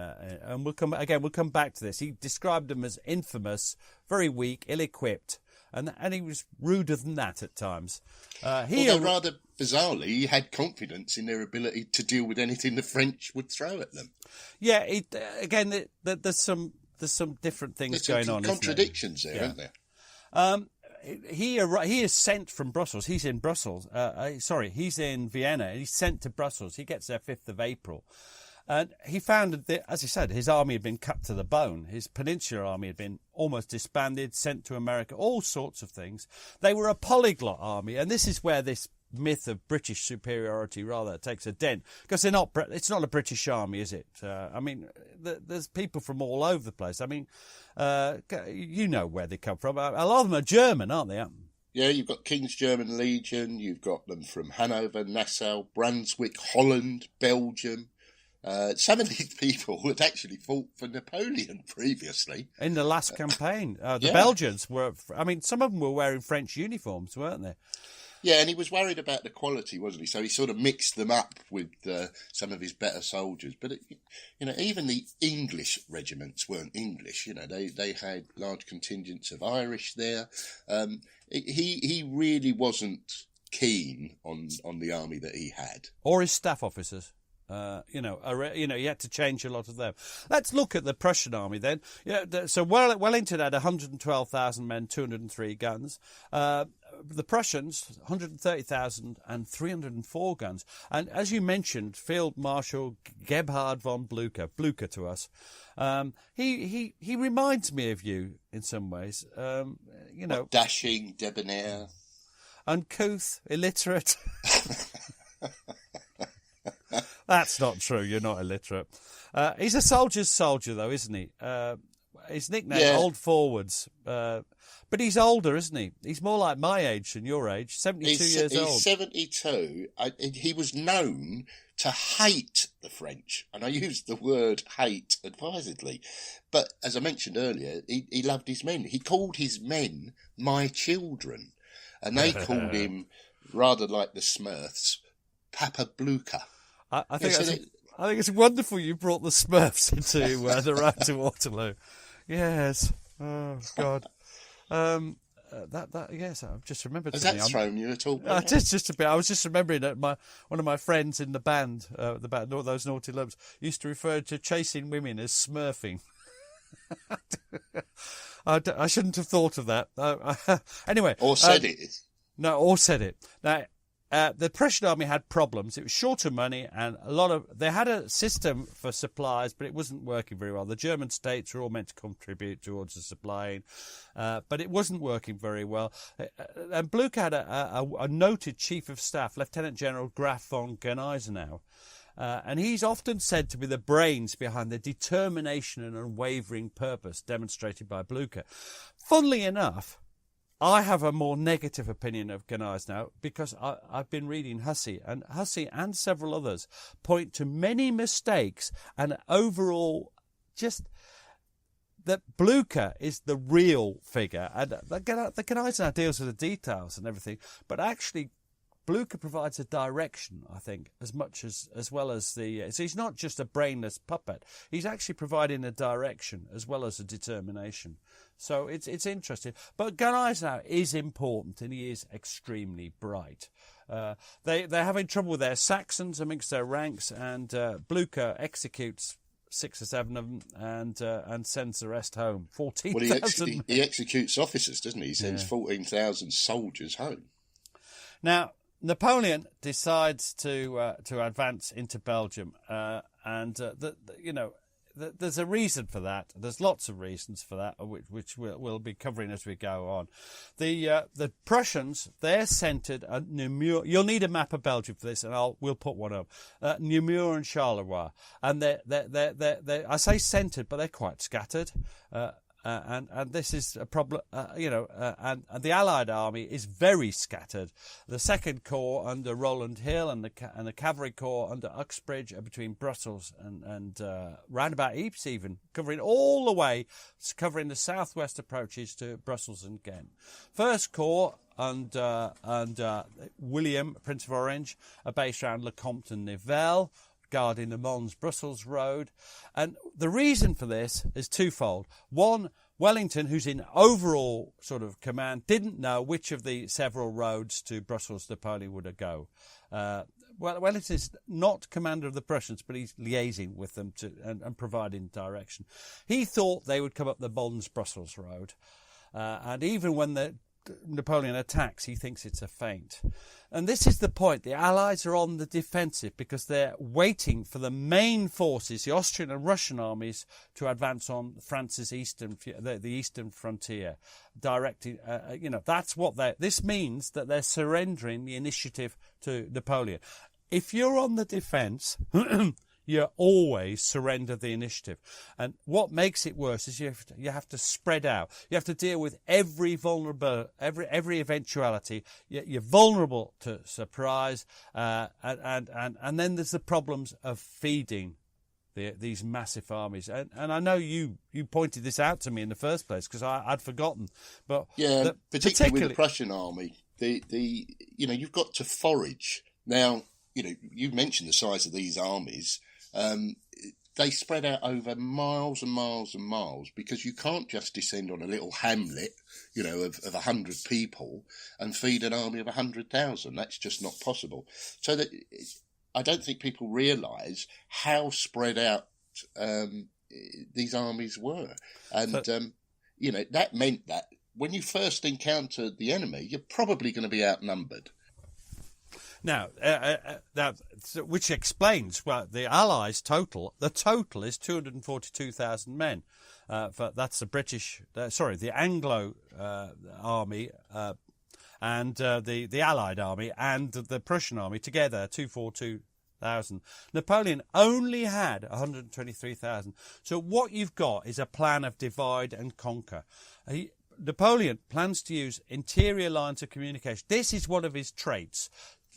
we'll come back to this. He described them as infamous, very weak, ill-equipped, and he was ruder than that at times. Although rather bizarrely, he had confidence in their ability to deal with anything the French would throw at them. Yeah, there's some different things going on. Contradictions there, aren't there? He is sent from Brussels. He's in Brussels. He's in Vienna. And he's sent to Brussels. He gets there 5th of April. And he found that, as he said, his army had been cut to the bone. His Peninsular army had been almost disbanded, sent to America, all sorts of things. They were a polyglot army, and this is where this myth of British superiority rather takes a dent, because it's not a British army, is it? I mean, there's people from all over the place. I mean, you know where they come from. A lot of them are German, aren't they? Yeah, you've got King's German Legion, you've got them from Hanover, Nassau, Brunswick, Holland, Belgium. Some of these people had actually fought for Napoleon previously. In the last campaign. The Belgians were, I mean, some of them were wearing French uniforms, weren't they? Yeah, and he was worried about the quality, wasn't he? So he sort of mixed them up with some of his better soldiers. But, even the English regiments weren't English. They had large contingents of Irish there. He really wasn't keen on the army that he had. Or his staff officers. You had to change a lot of them. Let's look at the Prussian army then. So Wellington had 112,000 men, 203 guns. The Prussians, 130,000 and 304 guns. And as you mentioned, Field Marshal Gebhard von Blücher to us. He reminds me of you in some ways. Dashing, debonair, uncouth, illiterate. That's not true. You're not illiterate. He's a soldier's soldier, though, isn't he? His nickname, Old Forwards. But he's older, isn't he? He's more like my age than your age, 72 years old. He's 72. He was known to hate the French. And I use the word hate advisedly. But as I mentioned earlier, he loved his men. He called his men my children. And they called him, rather like the Smurfs, Papa Blücher. I think it's wonderful you brought the Smurfs into the road to Waterloo. Yes. Oh God. Yes, I've just remembered. Has that thrown you at all? Just a bit. I was just remembering that one of my friends in the band, those Naughty Lumps, used to refer to chasing women as smurfing. I shouldn't have thought of that. Anyway, or said it. No, or said it. Now, the Prussian army had problems. It was short of money, and they had a system for supplies, but it wasn't working very well. The German states were all meant to contribute towards the supplying, but it wasn't working very well. And Blücher had a noted chief of staff, Lieutenant General Graf von Gneisenau, and he's often said to be the brains behind the determination and unwavering purpose demonstrated by Blücher. Funnily enough, I have a more negative opinion of Gneisenau because I've been reading Hussey and several others point to many mistakes and overall just that Blücher is the real figure. And the Gneisenau deals with the details and everything, but actually Blücher provides a direction, I think, as well as the... So he's not just a brainless puppet. He's actually providing a direction as well as a determination. So it's interesting. But Gneisenau is important, and he is extremely bright. They're having trouble with their Saxons amongst their ranks, and Blücher executes 6 or 7 of them and sends the rest home. 14,000. Well, he executes officers, doesn't he? He sends 14,000 soldiers home. Now, Napoleon decides to advance into Belgium, there's a reason for that. There's lots of reasons for that, which we'll be covering as we go on. The Prussians, they're centred at Namur. You'll need a map of Belgium for this, and we'll put one up. Namur and Charleroi, and they're I say centred, but they're quite scattered. And this is a problem, and the Allied army is very scattered. The Second Corps under Rowland Hill and the Cavalry Corps under Uxbridge are between Brussels and round about Ypres even, covering all the way, covering the southwest approaches to Brussels and Ghent. First Corps and William, Prince of Orange, are based around Lecomte and Nivelles, guarding the Mons-Brussels road. And the reason for this is twofold. One, Wellington, who's in overall sort of command, didn't know which of the several roads to Brussels Napoleon would go. Wellington is not commander of the Prussians, but he's liaising with them and providing direction. He thought they would come up the Mons-Brussels road. And even when the Napoleon attacks, he thinks it's a feint. And this is the point. The Allies are on the defensive because they're waiting for the main forces, the Austrian and Russian armies, to advance on France's the eastern frontier. Directing, that's what this means that they're surrendering the initiative to Napoleon. If you're on the defence, you always surrender the initiative. And what makes it worse is you have to spread out. You have to deal with every eventuality. You're vulnerable to surprise, and then there's the problems of feeding these massive armies. And I know you pointed this out to me in the first place because I'd forgotten. But particularly with the Prussian army, you've got to forage. Now, you mentioned the size of these armies. They spread out over miles and miles and miles because you can't just descend on a little hamlet, of 100 people and feed an army of 100,000. That's just not possible. So that I don't think people realise how spread out these armies were. And, that meant that when you first encounter the enemy, you're probably going to be outnumbered. Now, which explains the Allies' total. The total is 242,000 men. That's the Anglo army and the Allied army and the Prussian army together, 242,000. Napoleon only had 123,000. So what you've got is a plan of divide and conquer. Napoleon plans to use interior lines of communication. This is one of his traits.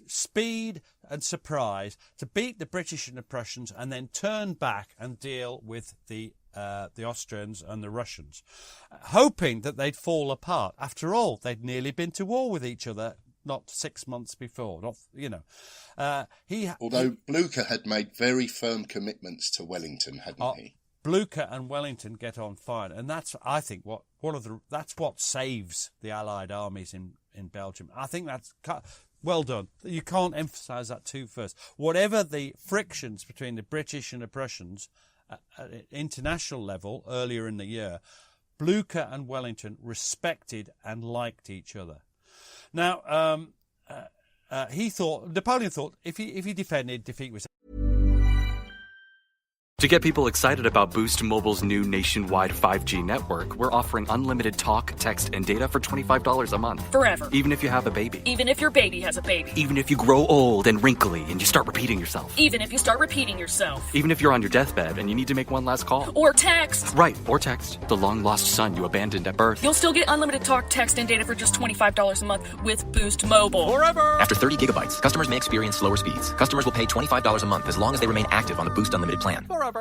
Speed and surprise to beat the British and the Prussians and then turn back and deal with the Austrians and the Russians, hoping that they'd fall apart. After all, they'd nearly been to war with each other not 6 months before. Although Blucher had made very firm commitments to Wellington, hadn't he? Blucher and Wellington get on fine, and that's, I think, that's what saves the Allied armies in Belgium. I think that's well done. You can't emphasise that too first. Whatever the frictions between the British and the Prussians at international level earlier in the year, Blucher and Wellington respected and liked each other. Now, Napoleon thought if he defended, defeat was. To get people excited about Boost Mobile's new nationwide 5G network, we're offering unlimited talk, text, and data for $25 a month. Forever. Even if you have a baby. Even if your baby has a baby. Even if you grow old and wrinkly and you start repeating yourself. Even if you start repeating yourself. Even if you're on your deathbed and you need to make one last call. Or text. Right, or text. The long-lost son you abandoned at birth. You'll still get unlimited talk, text, and data for just $25 a month with Boost Mobile. Forever! After 30 gigabytes, customers may experience slower speeds. Customers will pay $25 a month as long as they remain active on the Boost Unlimited plan. Forever!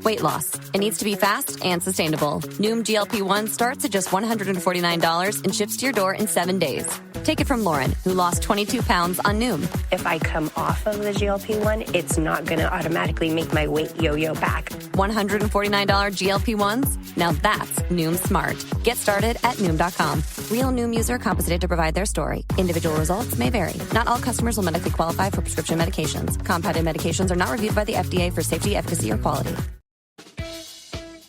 Weight loss. It needs to be fast and sustainable. Noom GLP-1 starts at just $149 and ships to your door in 7 days. Take it from Lauren, who lost 22 pounds on Noom. If I come off of the GLP-1, it's not going to automatically make my weight yo-yo back. $149 GLP-1s? Now that's Noom smart. Get started at Noom.com. Real Noom user compensated to provide their story. Individual results may vary. Not all customers will medically qualify for prescription medications. Compounded medications are not reviewed by the FDA for safety, efficacy, or quality.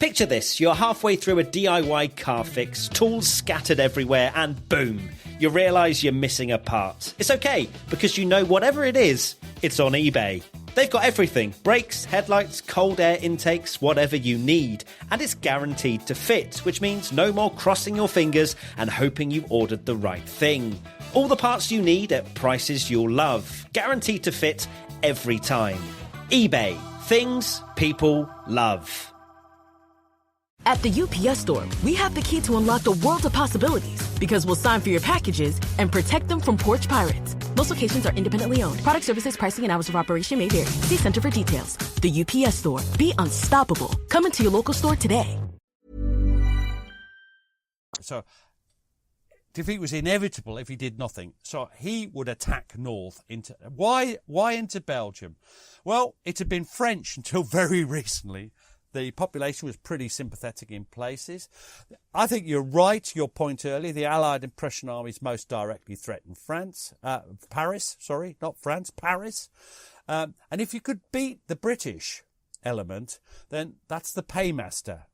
Picture this, you're halfway through a DIY car fix, tools scattered everywhere, and boom, you realise you're missing a part. It's okay, because you know whatever it is, it's on eBay. They've got everything, brakes, headlights, cold air intakes, whatever you need, and it's guaranteed to fit, which means no more crossing your fingers and hoping you ordered the right thing. All the parts you need at prices you'll love, guaranteed to fit every time. eBay, things people love. At the UPS Store, we have the key to unlock the world of possibilities because we'll sign for your packages and protect them from porch pirates. Most locations are independently owned. Product services, pricing, and hours of operation may vary. See Center for details. The UPS Store. Be unstoppable. Come into your local store today. So, defeat was inevitable if he did nothing. So he would attack north into... Why into Belgium? Well, it had been French until very recently. The population was pretty sympathetic in places. I think you're right, your point earlier. The Allied and Prussian armies most directly threatened Paris. And if you could beat the British element, then that's the paymaster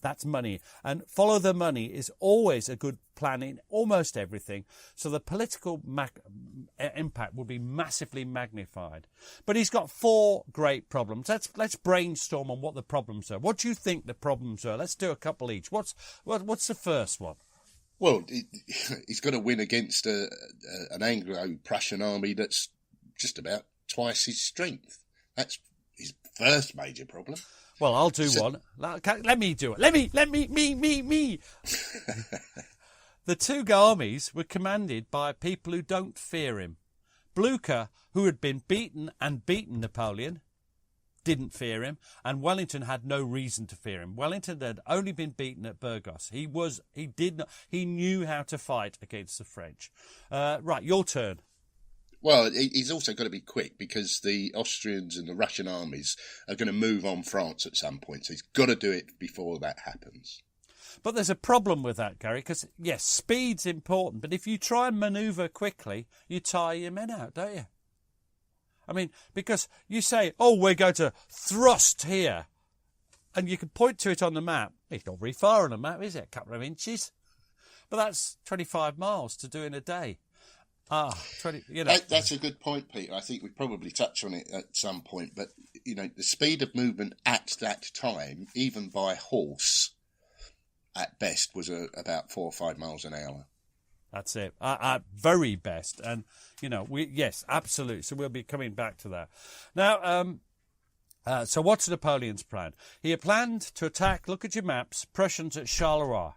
That's money. And follow the money is always a good plan in almost everything. So the political impact will be massively magnified. But he's got 4 great problems. Let's brainstorm on what the problems are. What do you think the problems are? Let's do a couple each. What's the first one? Well, he's got to win against an Anglo-Prussian army that's just about twice his strength. That's his first major problem. Well, I'll do one. Let me do it. Let me. The 2 armies were commanded by people who don't fear him. Blucher, who had been beaten Napoleon, didn't fear him, and Wellington had no reason to fear him. Wellington had only been beaten at Burgos. He knew how to fight against the French. Right, your turn. Well, he's also got to be quick because the Austrians and the Russian armies are going to move on France at some point. So he's got to do it before that happens. But there's a problem with that, Gary, because, yes, speed's important. But if you try and manoeuvre quickly, you tire your men out, don't you? I mean, because you say, oh, we're going to thrust here. And you can point to it on the map. It's not very far on the map, is it? A couple of inches. But that's 25 miles to do in a day. 20, That's a good point, Peter. I think we probably touch on it at some point. But, the speed of movement at that time, even by horse, at best, was about 4 or 5 miles an hour. That's it. At very best. And, yes, absolutely. So we'll be coming back to that. Now, so what's Napoleon's plan? He had planned to attack, look at your maps, Prussians at Charleroi,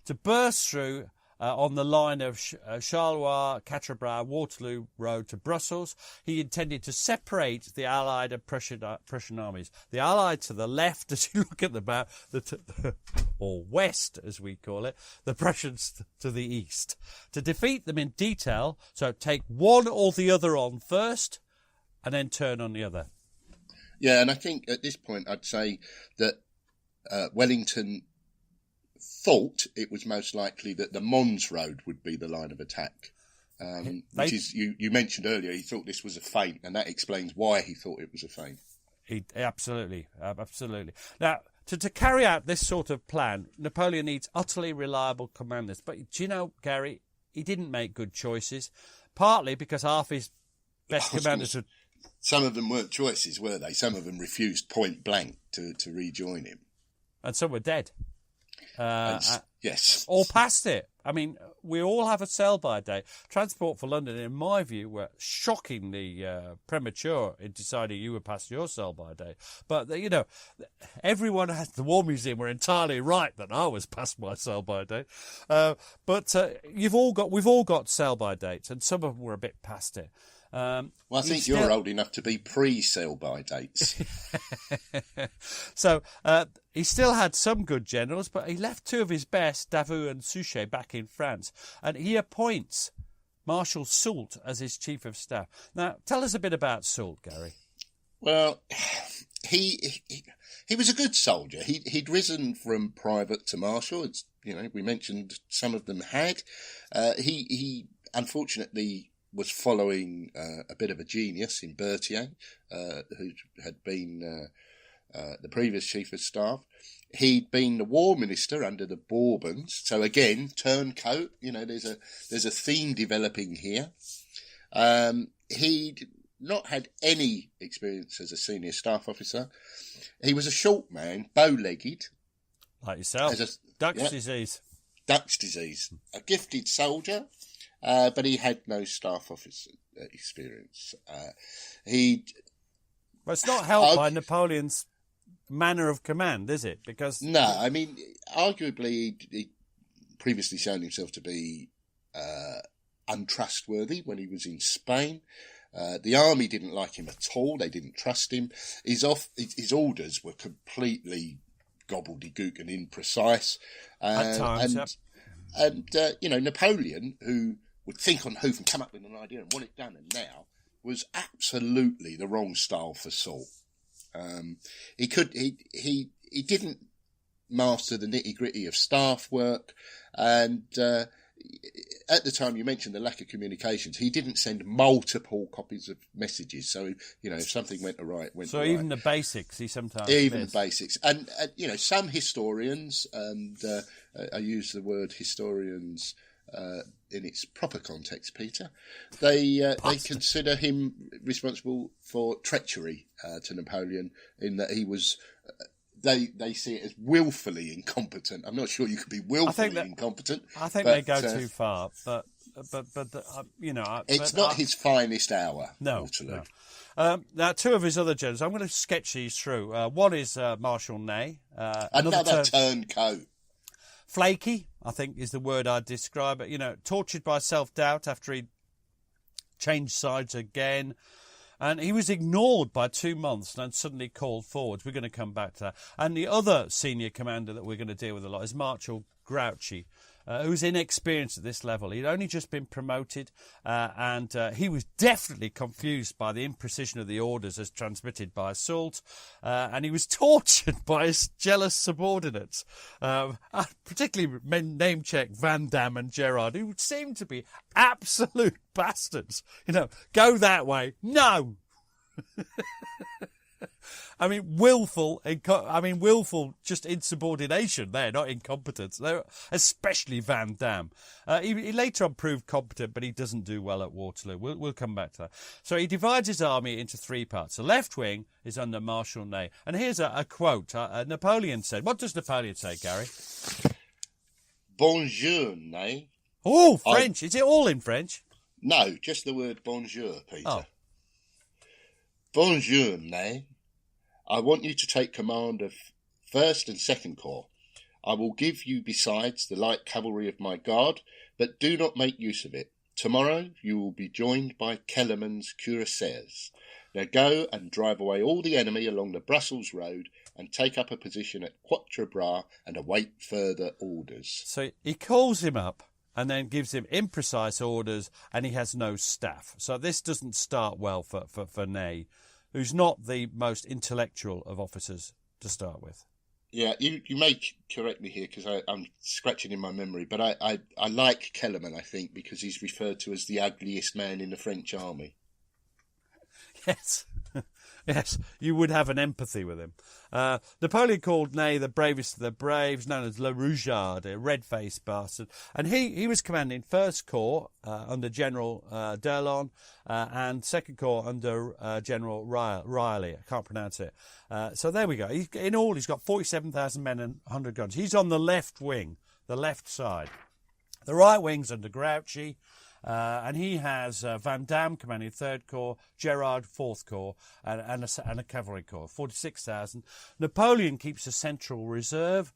to burst through on the line of Charleroi, Quatre-Bras, Waterloo Road to Brussels. He intended to separate the Allied and Prussian armies. The Allied to the left, as you look at the map, or west, as we call it, the Prussians to the east. To defeat them in detail, so take one or the other on first, and then turn on the other. Yeah, and I think at this point I'd say that Wellington thought it was most likely that the Mons Road would be the line of attack, which is, you mentioned earlier, he thought this was a feint, and that explains why he thought it was a feint. Absolutely. Now, to carry out this sort of plan, Napoleon needs utterly reliable commanders. But do you know, Gary, he didn't make good choices, partly because half his best commanders were... Some of them weren't choices, were they? Some of them refused point blank to rejoin him. And some were dead. Yes. All past it. I mean, we all have a sell-by date. Transport for London, in my view, were shockingly premature in deciding you were past your sell-by date. But, everyone at the War Museum were entirely right that I was past my sell-by date. But we've all got sell-by dates, and some of them were a bit past it. I think you're old enough to be pre-sell-by dates. So he still had some good generals, but he left 2 of his best, Davout and Suchet, back in France. And he appoints Marshal Soult as his chief of staff. Now, tell us a bit about Soult, Gary. Well, he was a good soldier. He'd risen from private to marshal. It's, we mentioned some of them had. He unfortunately was following a bit of a genius in Berthier, who had been the previous chief of staff. He'd been the war minister under the Bourbons, so again, turncoat. There's a theme developing here. He'd not had any experience as a senior staff officer. He was a short man, bow-legged, like yourself. Dutch disease. Dutch disease. A gifted soldier. But he had no staff officer experience. But it's not helped by Napoleon's manner of command, is it? Because arguably he previously shown himself to be untrustworthy when he was in Spain. The army didn't like him at all. They didn't trust him. His orders were completely gobbledygook and imprecise. At times, and Napoleon, who would think on hoof and come up with an idea and want it done, and now was absolutely the wrong style for Soult. He didn't master the nitty gritty of staff work, and at the time you mentioned the lack of communications. He didn't send multiple copies of messages, so if something went awry, it went. So awry. even the basics, he sometimes even missed. the basics, and some historians, and I use the word historians in its proper context, Peter. They consider him responsible for treachery to Napoleon, in that he was. They see it as willfully incompetent. I'm not sure you could be willfully incompetent. I think they go too far, but it's not his finest hour. No, Waterloo. no. Now, two of his other generals. I'm going to sketch these through. One is Marshal Ney. Another turncoat. Flaky, I think, is the word I'd describe it. Tortured by self-doubt after he changed sides again. And he was ignored by 2 months and suddenly called forwards. We're going to come back to that. And the other senior commander that we're going to deal with a lot is Marshal Grouchy, who's inexperienced at this level. He'd only just been promoted, and he was definitely confused by the imprecision of the orders as transmitted by Soult, and he was tortured by his jealous subordinates, particularly name-check Van Damme and Gerard, who seemed to be absolute bastards. Go that way. No! willful just insubordination there, not incompetence. Especially Van Damme. He later on proved competent, but he doesn't do well at Waterloo. We'll come back to that. So he divides his army into three parts. The left wing is under Marshal Ney. And here's a quote. Napoleon said, what does Napoleon say, Gary? Bonjour, Ney. Oh, French. Is it all in French? No, just the word bonjour, Peter. Oh. Bonjour, Ney. I want you to take command of 1st and 2nd Corps. I will give you besides the light cavalry of my guard, but do not make use of it. Tomorrow you will be joined by Kellerman's cuirassiers. Now go and drive away all the enemy along the Brussels road and take up a position at Quatre Bras and await further orders. So he calls him up and then gives him imprecise orders, and he has no staff. So this doesn't start well for Ney, who's not the most intellectual of officers to start with. Yeah, you may correct me here, because I'm scratching in my memory, but I like Kellerman, I think, because he's referred to as the ugliest man in the French army. Yes. Yes, you would have an empathy with him. Napoleon called Ney the bravest of the braves, known as Le Rougeard, a red-faced bastard. And he was commanding 1st Corps under General D'Erlon and 2nd Corps under General Riley. I can't pronounce it. So there we go. In all, he's got 47,000 men and 100 guns. He's on the left wing, the left side. The right wing's under Grouchy. And he has Van Damme commanding 3rd Corps, Gerard 4th Corps, and a cavalry corps, 46,000. Napoleon keeps a central reserve,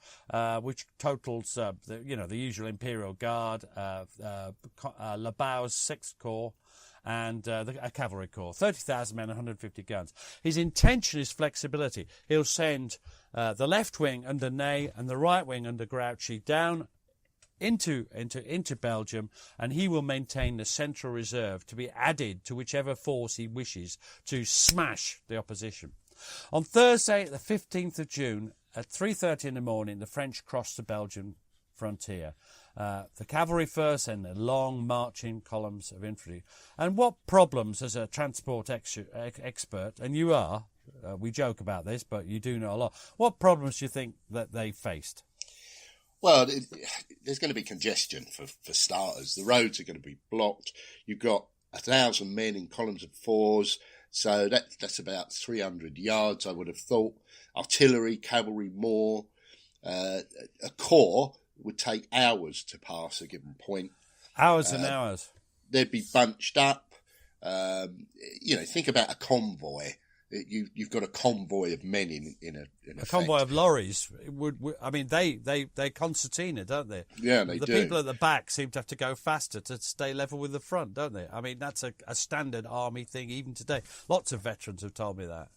which totals the usual Imperial Guard, Labau's 6th Corps, and a cavalry corps, 30,000 men, 150 guns. His intention is flexibility. He'll send the left wing under Ney and the right wing under Grouchy down into Belgium, and he will maintain the central reserve to be added to whichever force he wishes to smash the opposition. On Thursday, the 15th of June, at 3:30 in the morning, the French crossed the Belgian frontier. The cavalry first, and the long marching columns of infantry. And what problems, as a transport expert, and you are, we joke about this, but you do know a lot, what problems do you think that they faced? Well, there's going to be congestion for starters. The roads are going to be blocked. You've got 1,000 men in columns of fours, so that's about 300 yards, I would have thought. Artillery, cavalry, more. A corps would take hours to pass a given point. Hours and hours. They'd be bunched up. Think about a convoy. You've got a convoy of men in a convoy of lorries. They concertina, don't they? Yeah, they do. The people at the back seem to have to go faster to stay level with the front, don't they? I mean, that's a standard army thing even today. Lots of veterans have told me that.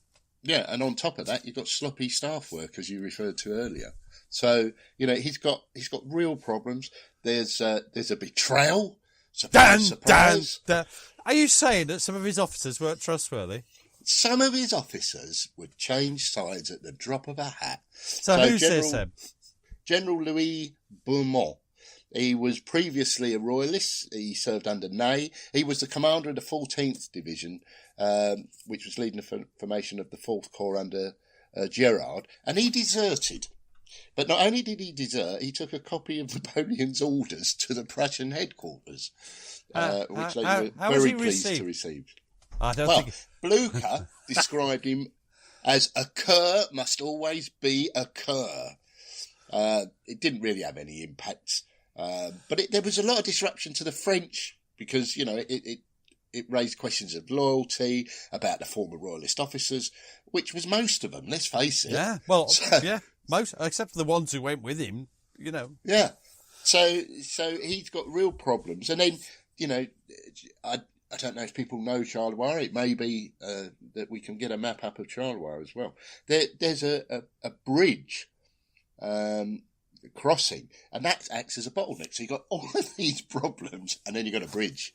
Yeah, and on top of that, you've got sloppy staff work, as you referred to earlier. So he's got real problems. There's a betrayal. Surprise. Are you saying that some of his officers weren't trustworthy? Some of his officers would change sides at the drop of a hat. So who's this then? General Louis Beaumont. He was previously a royalist. He served under Ney. He was the commander of the 14th Division, which was leading the formation of the 4th Corps under Gerard, and he deserted. But not only did he desert, he took a copy of Napoleon's orders to the Prussian headquarters, which they were very pleased to receive. Blucher described him as a cur must always be a cur. It didn't really have any impact, but there was a lot of disruption to the French because, it raised questions of loyalty about the former royalist officers, which was most of them, let's face it. Yeah, most, except for the ones who went with him, Yeah, so he's got real problems. And then, I don't know if people know Charleroi. It may be that we can get a map up of Charleroi as well. There's a bridge crossing, and that acts as a bottleneck. So you've got all of these problems, and then you've got a bridge.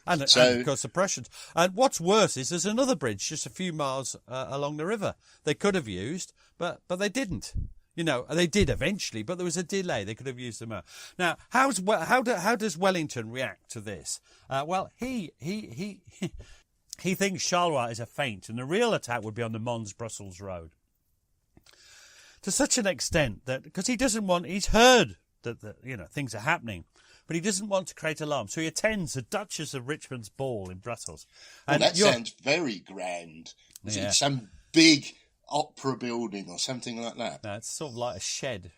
And of course, suppressions. And what's worse is there's another bridge just a few miles along the river they could have used, but they didn't. They did eventually, but there was a delay. They could have used them out. Now, how does Wellington react to this? He thinks Charleroi is a feint, and the real attack would be on the Mons-Brussels road. To such an extent that, because he's heard that things are happening, but he doesn't want to create alarm. So he attends the Duchess of Richmond's ball in Brussels. And that sounds very grand. Is it some big opera building or something like that? No, it's sort of like a shed,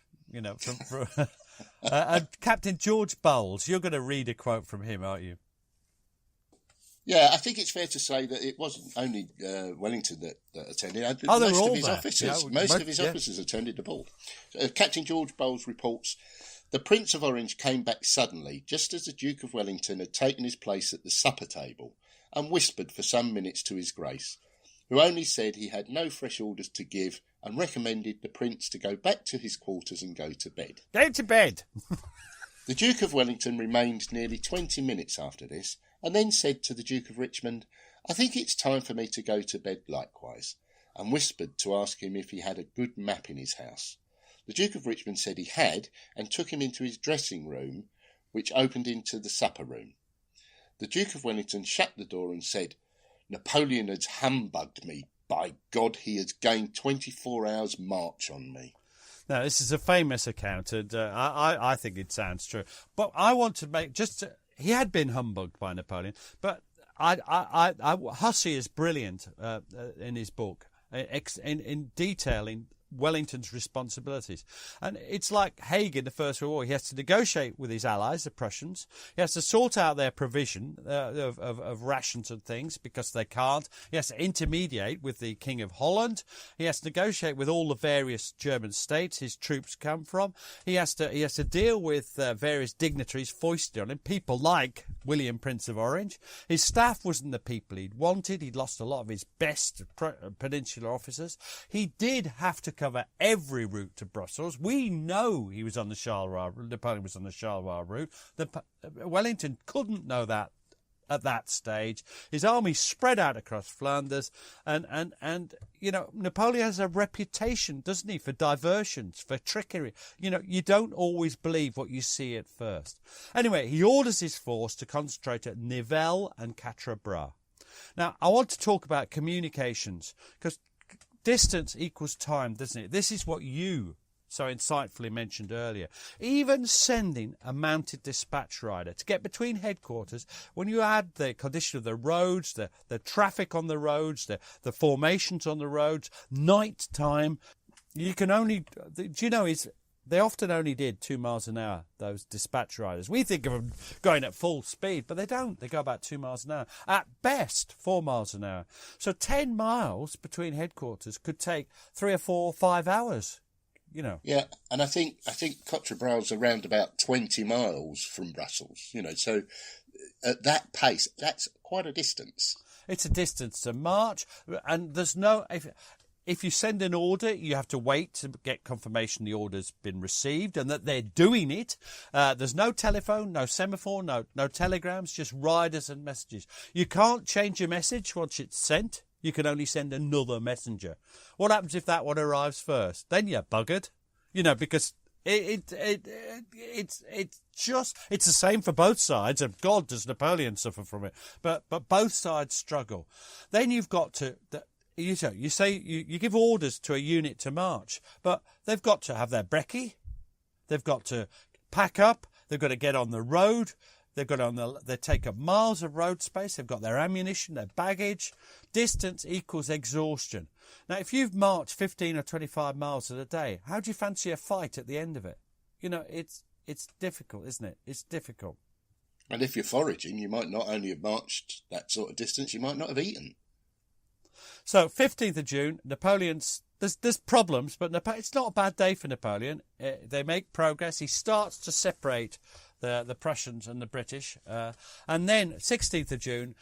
Captain George Bowles, you're going to read a quote from him, aren't you? Yeah, I think it's fair to say that it wasn't only Wellington that attended. They were all of his there. officers, most of his officers attended the ball. Captain George Bowles reports, the Prince of Orange came back suddenly, just as the Duke of Wellington had taken his place at the supper table, and whispered for some minutes to his Grace, who only said he had no fresh orders to give and recommended the Prince to go back to his quarters and go to bed. Go to bed! The Duke of Wellington remained nearly 20 minutes after this, and then said to the Duke of Richmond, I think it's time for me to go to bed likewise, and whispered to ask him if he had a good map in his house. The Duke of Richmond said he had, and took him into his dressing room, which opened into the supper room. The Duke of Wellington shut the door and said, Napoleon has humbugged me. By God, he has gained 24 hours' march on me. Now, this is a famous account, and I think it sounds true. But I want to make he had been humbugged by Napoleon, but Hussey is brilliant in his book in detailing Wellington's responsibilities. And it's like Haig in the First World War. He has to negotiate with his allies, the Prussians. He has to sort out their provision of rations and things because they can't. He has to intermediate with the King of Holland. He has to negotiate with all the various German states his troops come from. He has to deal with various dignitaries foisted on him, people like William, Prince of Orange. His staff wasn't the people he'd wanted. He'd lost a lot of his best peninsular officers. He did have to cover every route to Brussels. We know he was on the Charleroi. Napoleon was on the Charleroi route. Wellington couldn't know that at that stage. His army spread out across Flanders, and Napoleon has a reputation, doesn't he, for diversions, for trickery. You don't always believe what you see at first. Anyway, he orders his force to concentrate at Nivelles and Quatre Bras. Now, I want to talk about communications, because distance equals time, doesn't it? This is what you so insightfully mentioned earlier. Even sending a mounted dispatch rider to get between headquarters, when you add the condition of the roads, the traffic on the roads, the formations on the roads, night time, you can only... Do you know, they often only did 2 miles an hour, those dispatch riders. We think of them going at full speed, but they don't. They go about 2 miles an hour. At best, 4 miles an hour. So 10 miles between headquarters could take 3 or 4 or 5 hours, Yeah, and I think Quatre Bras around about 20 miles from Brussels, so at that pace, that's quite a distance. It's a distance to march, and there's no... If you send an order, you have to wait to get confirmation the order's been received and that they're doing it. There's no telephone, no semaphore, no telegrams, just riders and messages. You can't change your message once it's sent. You can only send another messenger. What happens if that one arrives first? Then you're buggered, because It's the same for both sides, and God, does Napoleon suffer from it. But both sides struggle. Then you've got to you give orders to a unit to march, but they've got to have their brekkie, they've got to pack up, they've got to get on the road. They take up miles of road space. They've got their ammunition, their baggage. Distance equals exhaustion. Now, if you've marched 15 or 25 miles a day, how do you fancy a fight at the end of it? It's difficult, isn't it? It's difficult. And if you're foraging, you might not only have marched that sort of distance, you might not have eaten. So, 15th of June, Napoleon's... There's problems, but it's not a bad day for Napoleon. They make progress. He starts to separate the Prussians and the British. And then 16th of June,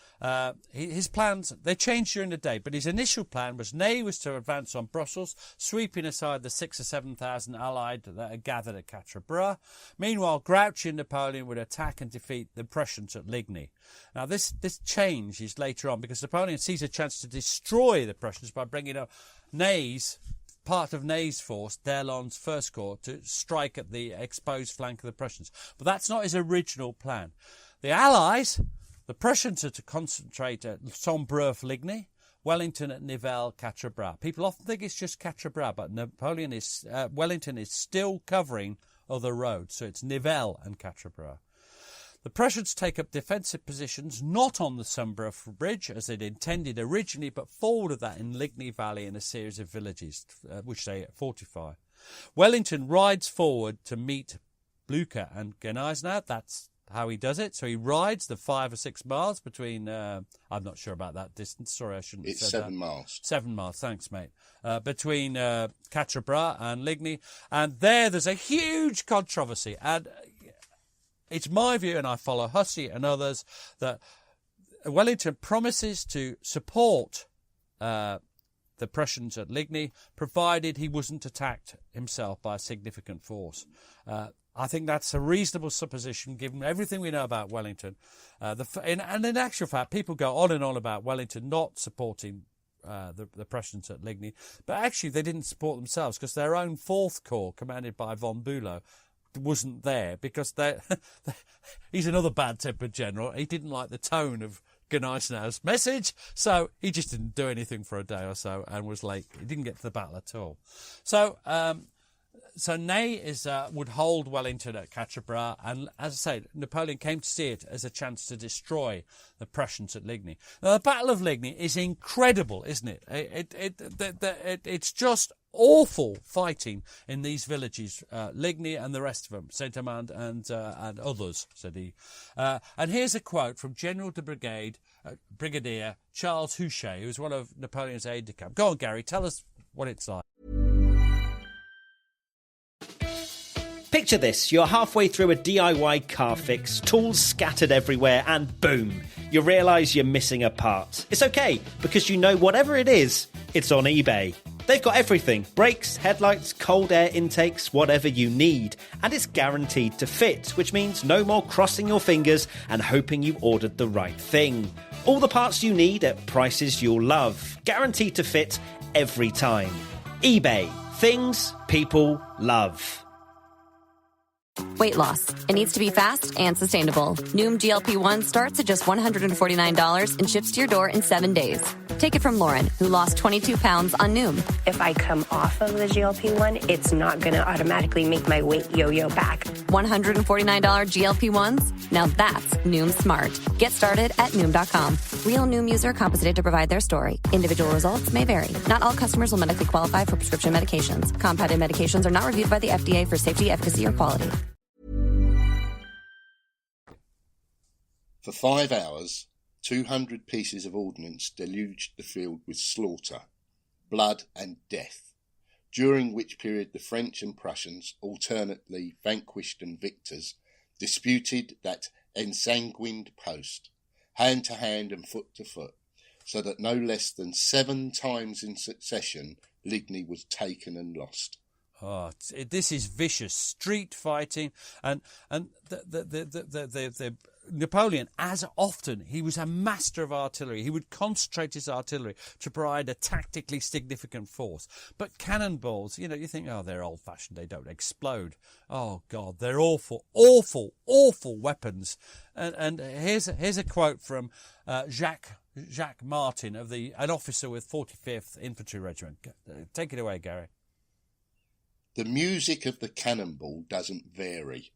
his plans, they changed during the day, but his initial plan was Ney was to advance on Brussels, sweeping aside the 6,000 or 7,000 Allied that are gathered at Quatre Bras. Meanwhile, grouchy Napoleon would attack and defeat the Prussians at Ligny. Now, this changes later on because Napoleon sees a chance to destroy the Prussians by bringing up part of Ney's force, D'Erlon's First Corps, to strike at the exposed flank of the Prussians. But that's not his original plan. The Allies, the Prussians, are to concentrate at Sombreuf, Ligny, Wellington at Nivelles, Quatre Bras. People often think it's just Quatre Bras, but Wellington is still covering other roads, so it's Nivelles and Quatre Bras. The Prussians take up defensive positions not on the Sombreuf Bridge, as they'd intended originally, but forward of that in Ligny Valley in a series of villages, which they fortify. Wellington rides forward to meet Blucher and Gneisenau. That's how he does it. So he rides the 5 or 6 miles between... I'm not sure about that distance. Sorry, I shouldn't have said that. It's 7 miles. 7 miles, thanks, mate. Between Quatre Bras and Ligny. And there's a huge controversy. And... it's my view, and I follow Hussey and others, that Wellington promises to support the Prussians at Ligny, provided he wasn't attacked himself by a significant force. I think that's a reasonable supposition, given everything we know about Wellington. And in actual fact, people go on and on about Wellington not supporting the Prussians at Ligny, but actually they didn't support themselves because their own 4th Corps, commanded by von Bülow, wasn't there because he's another bad-tempered general. He didn't like the tone of Gneisenau's message, so he just didn't do anything for a day or so and was late. He didn't get to the battle at all. So Ney would hold Wellington at Quatre Bras, and as I say, Napoleon came to see it as a chance to destroy the Prussians at Ligny. Now, the Battle of Ligny is incredible, isn't it? It's just awful fighting in these villages, Ligny and the rest of them, Saint-Amand and others, said he. And here's a quote from General de Brigade, Brigadier Charles Huchet, who was one of Napoleon's aides-de-camp. Go on, Gary, tell us what it's like. Picture this, you're halfway through a DIY car fix, tools scattered everywhere, and boom, you realise you're missing a part. It's okay, because you know whatever it is, it's on eBay. They've got everything, brakes, headlights, cold air intakes, whatever you need. And it's guaranteed to fit, which means no more crossing your fingers and hoping you ordered the right thing. All the parts you need at prices you'll love, guaranteed to fit every time. eBay, things people love. Weight loss. It needs to be fast and sustainable. Noom GLP-1 starts at just $149 and ships to your door in 7 days. Take it from Lauren, who lost 22 pounds on Noom. If I come off of the GLP-1, it's not going to automatically make my weight yo-yo back. $149 GLP-1s? Now that's Noom smart. Get started at Noom.com. Real Noom user compensated to provide their story. Individual results may vary. Not all customers will medically qualify for prescription medications. Compounded medications are not reviewed by the FDA for safety, efficacy, or quality. For 5 hours, 200 pieces of ordnance deluged the field with slaughter, blood and death, during which period the French and Prussians, alternately vanquished and victors, disputed that ensanguined post, hand to hand and foot to foot, so that no less than 7 times in succession Ligny was taken and lost. This is vicious street fighting, and the Napoleon, as often, he was a master of artillery. He would concentrate his artillery to provide a tactically significant force. But cannonballs, you think, they're old-fashioned, they don't explode. Oh, God, they're awful, awful, awful weapons. And here's a quote from Jacques Martin, an officer with 45th Infantry Regiment. Take it away, Gary. The music of the cannonball doesn't vary.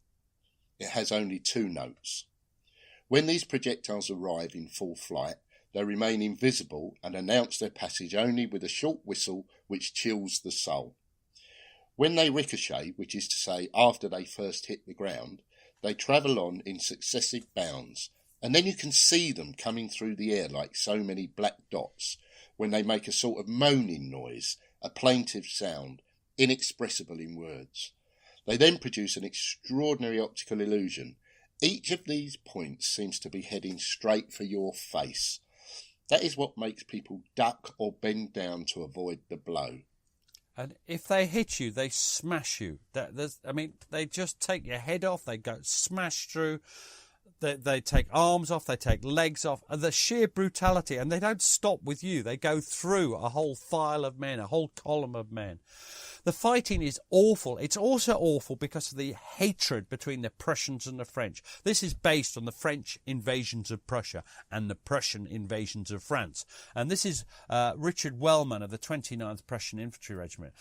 It has only 2 notes. When these projectiles arrive in full flight, they remain invisible and announce their passage only with a short whistle which chills the soul. When they ricochet, which is to say after they first hit the ground, they travel on in successive bounds, and then you can see them coming through the air like so many black dots, when they make a sort of moaning noise, a plaintive sound, inexpressible in words. They then produce an extraordinary optical illusion. Each of these points seems to be heading straight for your face. That is what makes people duck or bend down to avoid the blow. And if they hit you, they smash you. They just take your head off, they go smash through. They take arms off, they take legs off, and the sheer brutality, and they don't stop with you. They go through a whole file of men, a whole column of men. The fighting is awful. It's also awful because of the hatred between the Prussians and the French. This is based on the French invasions of Prussia and the Prussian invasions of France. And this is Richard Wellman of the 29th Prussian Infantry Regiment.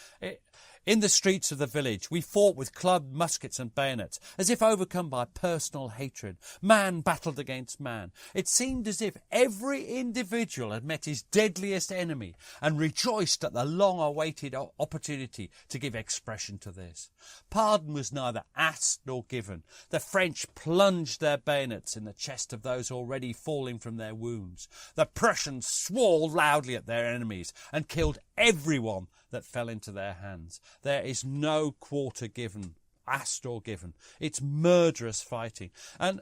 In the streets of the village, we fought with clubbed muskets and bayonets, as if overcome by personal hatred. Man battled against man. It seemed as if every individual had met his deadliest enemy and rejoiced at the long-awaited opportunity to give expression to this. Pardon was neither asked nor given. The French plunged their bayonets in the chest of those already falling from their wounds. The Prussians swore loudly at their enemies and killed everyone that fell into their hands. There is no quarter given, asked or given. It's murderous fighting. And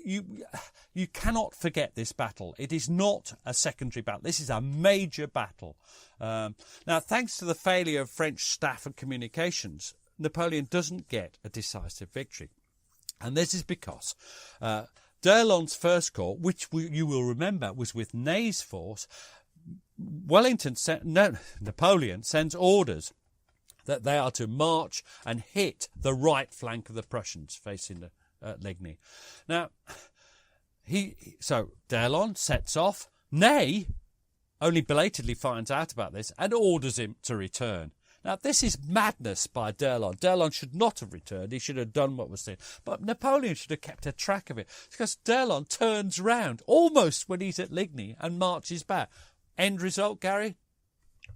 you cannot forget this battle. It is not a secondary battle. This is a major battle. Now, thanks to the failure of French staff and communications, Napoleon doesn't get a decisive victory. And this is because d'Erlon's First Corps, which you will remember was with Ney's force, Napoleon sends orders that they are to march and hit the right flank of the Prussians facing Ligny. Now, d'Erlon sets off. Ney only belatedly finds out about this and orders him to return. Now, this is madness by d'Erlon. D'Erlon should not have returned. He should have done what was said. But Napoleon should have kept a track of it, because d'Erlon turns round almost when he's at Ligny and marches back. End result, Gary?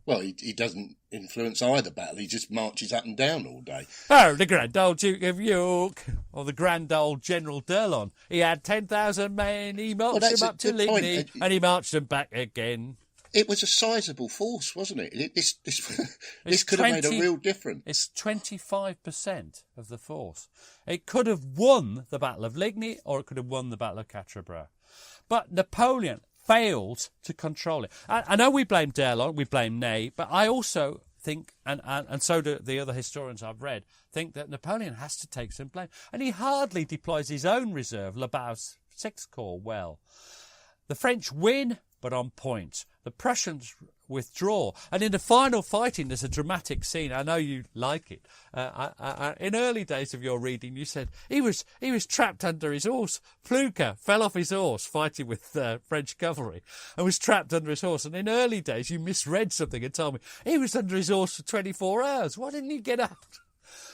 Well, he doesn't influence either battle. He just marches up and down all day. Oh, the grand old Duke of York, or the grand old General d'Erlon. He had 10,000 men. He marched them up to Ligny, and he marched them back again. It was a sizable force, wasn't it? This could have made a real difference. It's 25% of the force. It could have won the Battle of Ligny, or it could have won the Battle of Quatre Bras. But Napoleon failed to control it. I know we blame d'Erlon, we blame Ney, but I also think, and so do the other historians I've read, think that Napoleon has to take some blame. And he hardly deploys his own reserve, Lebau's Sixth Corps, well. The French win, but on point. The Prussians withdraw. And in the final fighting, there's a dramatic scene. I know you like it. In early days of your reading, you said he was trapped under his horse. Pflücker fell off his horse fighting with French cavalry and was trapped under his horse. And in early days, you misread something and told me he was under his horse for 24 hours. Why didn't he get out?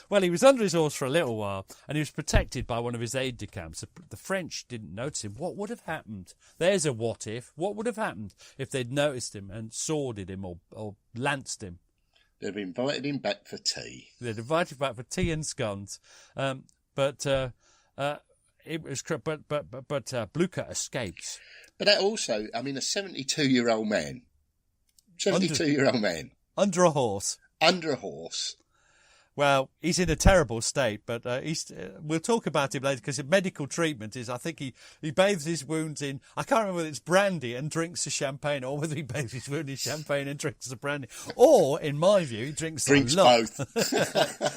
Well, he was under his horse for a little while, and he was protected by one of his aides-de-camp. The French didn't notice him. What would have happened? There's a what-if. What would have happened if they'd noticed him and sworded him or lanced him? They'd have invited him back for tea. They'd invited him back for tea and scones. But Blücher escapes. But that also, I mean, a 72-year-old man. 72-year-old man. Under a horse. Under a horse. Well, he's in a terrible state, but we'll talk about him later because medical treatment is, I think he bathes his wounds in, I can't remember whether it's brandy and drinks the champagne or whether he bathes his wound in champagne and drinks the brandy. Or, in my view, he drinks both.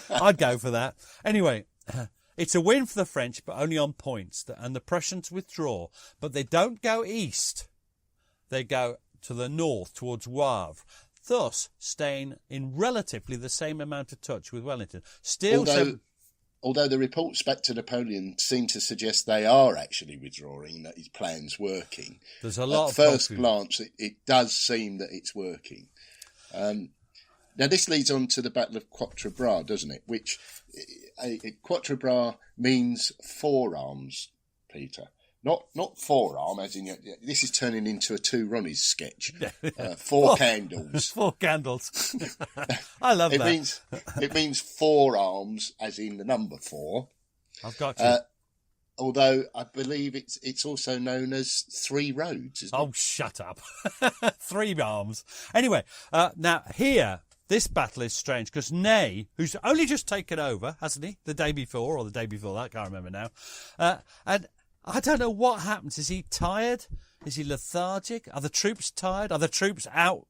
I'd go for that. Anyway, it's a win for the French, but only on points. And the Prussians withdraw, but they don't go east. They go to the north towards Wavre, thus staying in relatively the same amount of touch with Wellington. Although the reports back to Napoleon seem to suggest they are actually withdrawing, that his plan's working. There's a lot at first glance, it does seem that it's working. Now, this leads on to the Battle of Quatre Bras, doesn't it? Which, Quatre Bras means forearms, Peter. Not forearm, as in, this is turning into a Two Ronnies sketch. Four candles. 4 candles. I love that. It means forearms, as in the number 4. I've got you. Although I believe it's also known as 3 roads, isn't it? Oh, shut up. 3 arms. Anyway, now here, this battle is strange because Ney, who's only just taken over, hasn't he? The day before or the day before that, I can't remember now. And I don't know what happens. Is he tired? Is he lethargic? Are the troops tired? Are the troops out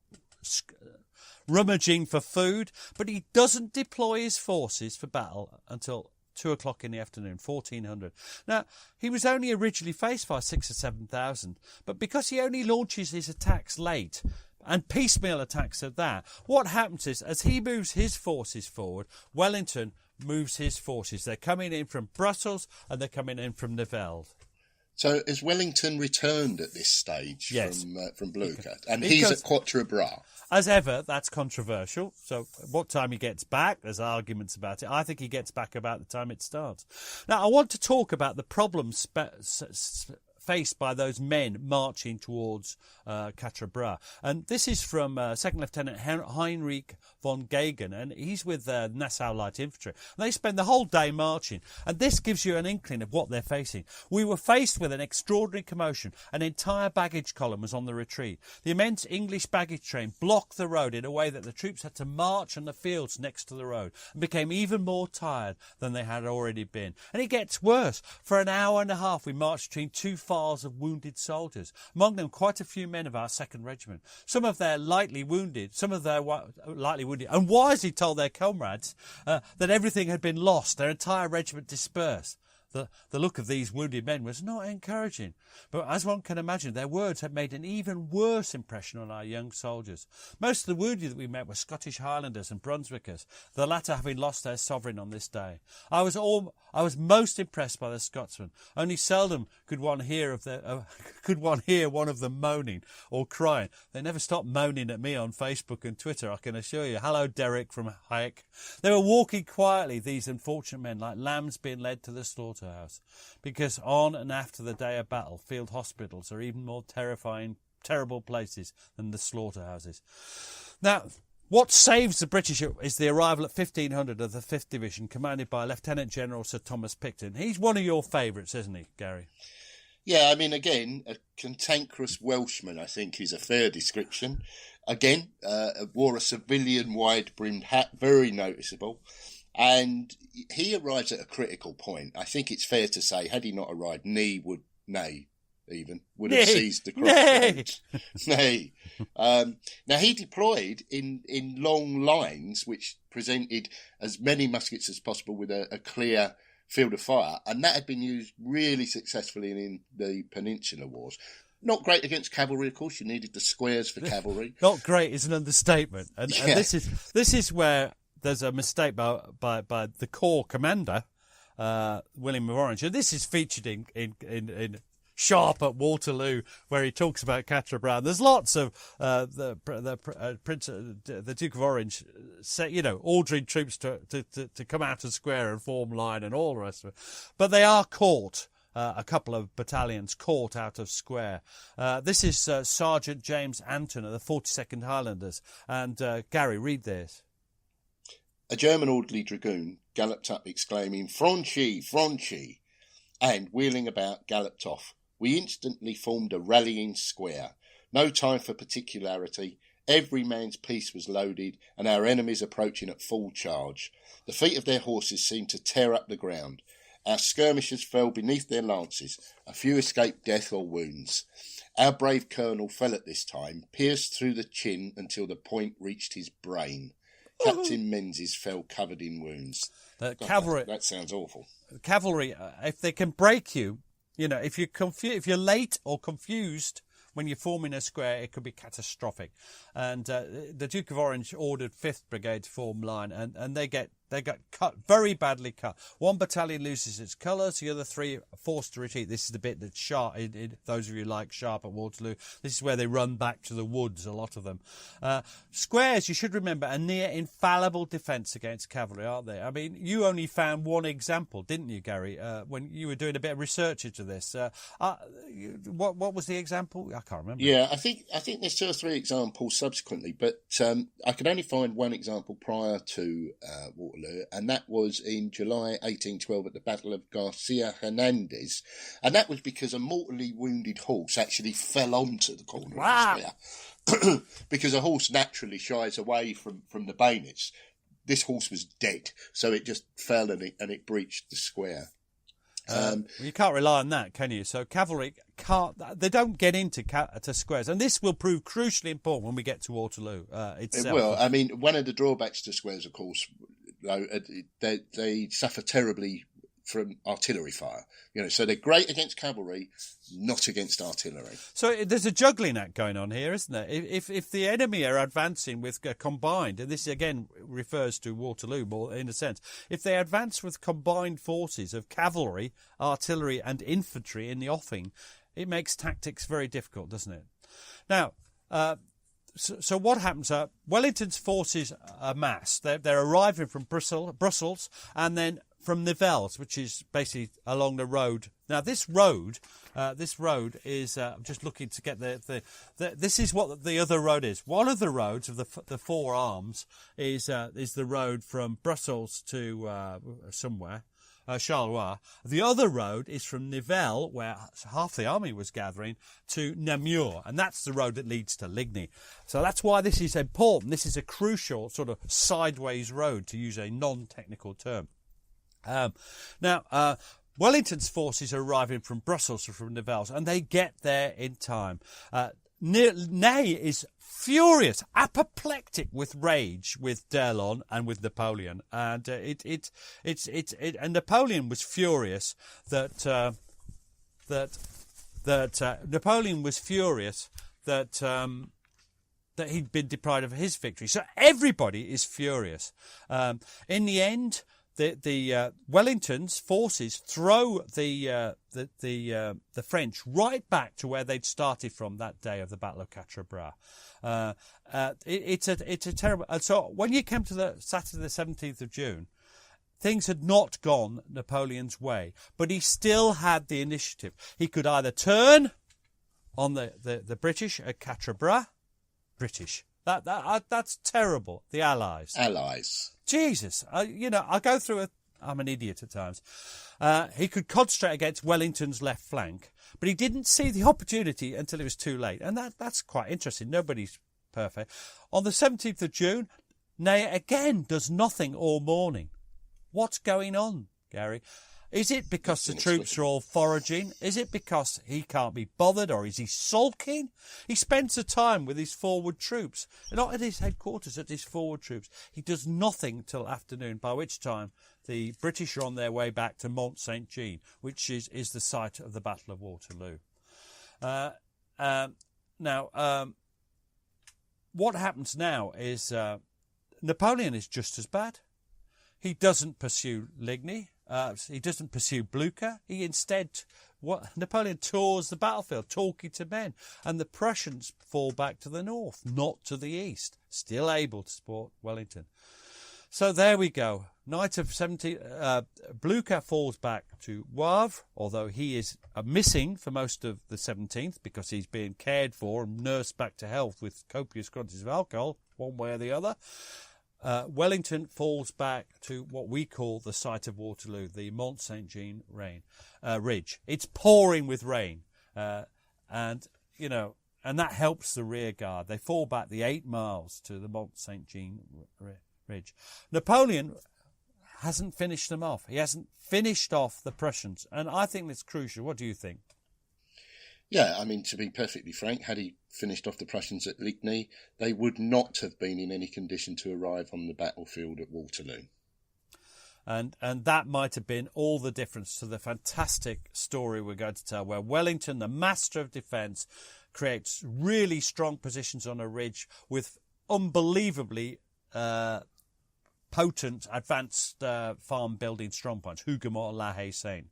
rummaging for food? But he doesn't deploy his forces for battle until 2 o'clock in the afternoon, 1400. Now, he was only originally faced by 6,000 or 7,000, but because he only launches his attacks late, and piecemeal attacks at that, what happens is, as he moves his forces forward, Wellington moves his forces. They're coming in from Brussels and they're coming in from Nivelles. So has Wellington returned at this stage from Blucher? And he's at Quatre Bras. As ever, that's controversial. So what time he gets back, there's arguments about it. I think he gets back about the time it starts. Now, I want to talk about the problems faced by those men marching towards Quatre Bras. And this is from Second Lieutenant Heinrich von Gegen, and he's with Nassau Light Infantry. And they spend the whole day marching, and this gives you an inkling of what they're facing. We were faced with an extraordinary commotion. An entire baggage column was on the retreat. The immense English baggage train blocked the road in a way that the troops had to march on the fields next to the road and became even more tired than they had already been. And it gets worse. For an hour and a half, we marched between 2 files of wounded soldiers, among them quite a few men of our 2nd Regiment. Some of their lightly wounded, and wisely told their comrades that everything had been lost, their entire regiment dispersed. The look of these wounded men was not encouraging, but as one can imagine, their words had made an even worse impression on our young soldiers. Most of the wounded that we met were Scottish Highlanders and Brunswickers, the latter having lost their sovereign on this day. I was most impressed by the Scotsmen. Only seldom could one hear one of them moaning or crying. They never stopped moaning at me on Facebook and Twitter, I can assure you. Hello, Derek from Hayek. They were walking quietly, these unfortunate men, like lambs being led to the slaughterhouse, because on and after the day of battle, field hospitals are even more terrible places than the slaughterhouses. Now, what saves the British is the arrival at 1500 of the 5th Division, commanded by Lieutenant General Sir Thomas Picton. He's one of your favourites, isn't he, Gary? Yeah, I mean, again, a cantankerous Welshman, I think, is a fair description. Again, wore a civilian wide-brimmed hat, very noticeable. And he arrives at a critical point. I think it's fair to say, had he not arrived, would have seized the crossroads. Nay. Now, he deployed in long lines, which presented as many muskets as possible with a clear field of fire, and that had been used really successfully in the Peninsular Wars. Not great against cavalry, of course. You needed the squares for cavalry. Not great is an understatement. And this is where there's a mistake by the Corps commander, William of Orange. And this is featured in Sharp at Waterloo, where he talks about Quatre Bras. There's lots of the Duke of Orange, ordering troops to come out of square and form line and all the rest of it. But they are caught. A couple of battalions caught out of square. This is Sergeant James Anton of the 42nd Highlanders. And Gary, read this. A German orderly dragoon galloped up exclaiming, "Franchi, Franchi!" and, wheeling about, galloped off. We instantly formed a rallying square. No time for particularity. Every man's piece was loaded, and our enemies approaching at full charge. The feet of their horses seemed to tear up the ground. Our skirmishers fell beneath their lances. A few escaped death or wounds. Our brave colonel fell at this time, pierced through the chin until the point reached his brain. Captain Menzies fell covered in wounds. Cavalry. That sounds awful. Cavalry, if they can break you, if you're late or confused when you're forming a square, it could be catastrophic. And the Duke of Orange ordered 5th Brigade to form line, and they got cut, very badly cut. One battalion loses its colours, the other 3 are forced to retreat. This is the bit that's sharp. Those of you who like sharp at Waterloo, this is where they run back to the woods, a lot of them. Squares, you should remember, are near infallible defence against cavalry, aren't they? I mean, you only found one example, didn't you, Gary, when you were doing a bit of research into this? What was the example? I can't remember. Yeah, I think there's 2 or 3 examples subsequently, but I could only find one example prior to Waterloo, and that was in July 1812 at the Battle of Garcia Hernandez, and that was because a mortally wounded horse actually fell onto the corner of the square. Because a horse naturally shies away from the bayonets. This horse was dead, so it just fell and it breached the square. You can't rely on that, can you? So cavalry they don't get into to squares, and this will prove crucially important when we get to Waterloo itself. It will. I mean, one of the drawbacks to squares, of course, they suffer terribly from artillery fire. So they're great against cavalry, not against artillery. So there's a juggling act going on here, isn't there? If the enemy are advancing with combined, and this again refers to Waterloo more in a sense, if they advance with combined forces of cavalry, artillery and infantry in the offing, it makes tactics very difficult, doesn't it? Now, so what happens? Wellington's forces are massed. They're arriving from Brussels, and then from Nivelles, which is basically along the road. Now, this road is. I'm just looking to get this is what the other road is. One of the roads of the 4 arms is the road from Brussels to somewhere. Charleroi. The other road is from Nivelles, where half the army was gathering, to Namur, and that's the road that leads to Ligny. So that's why this is important. This is a crucial sort of sideways road, to use a non-technical term. Now, Wellington's forces are arriving from Brussels or from Nivelles, and they get there in time. Ney is furious, apoplectic with rage with D'Erlon and with Napoleon, and and Napoleon was furious that he'd been deprived of his victory. So everybody is furious. In the end, the Wellington's forces throw the French right back to where they'd started from that day of the Battle of Quatre Bras. It's a terrible. And so when you came to the Saturday the 17th of June, things had not gone Napoleon's way, but he still had the initiative. He could either turn on the British at Quatre Bras, British. That's terrible. The Allies. Jesus, I go through I'm an idiot at times. He could concentrate against Wellington's left flank, but he didn't see the opportunity until it was too late. And that's quite interesting. Nobody's perfect. On the 17th of June, Ney again does nothing all morning. What's going on, Gary? Is it because the troops are all foraging? Is it because he can't be bothered, or is he sulking? He spends the time with his forward troops, not at his headquarters, at his forward troops. He does nothing till afternoon, by which time the British are on their way back to Mont Saint-Jean, which is the site of the Battle of Waterloo. Now, what happens now is Napoleon is just as bad. He doesn't pursue Ligny. He doesn't pursue Blucher. He instead, Napoleon tours the battlefield, talking to men, and the Prussians fall back to the north, not to the east, still able to support Wellington. So there we go. Night of 17, Blucher falls back to Wavre, although he is missing for most of the 17th because he's being cared for and nursed back to health with copious quantities of alcohol, one way or the other. Wellington falls back to what we call the site of Waterloo, the Mont Saint-Jean ridge. It's pouring with rain, and and that helps the rear guard. They fall back the 8 miles to the Mont St. Jean Ridge. Napoleon hasn't finished them off. He hasn't finished off the Prussians, and I think that's crucial. What do you think? Yeah, I mean, to be perfectly frank, had he finished off the Prussians at Ligny, they would not have been in any condition to arrive on the battlefield at Waterloo. And that might have been all the difference to the fantastic story we're going to tell, where Wellington, the master of defence, creates really strong positions on a ridge with unbelievably potent advanced farm building strong points, Hougoumont, La Haye, Seine.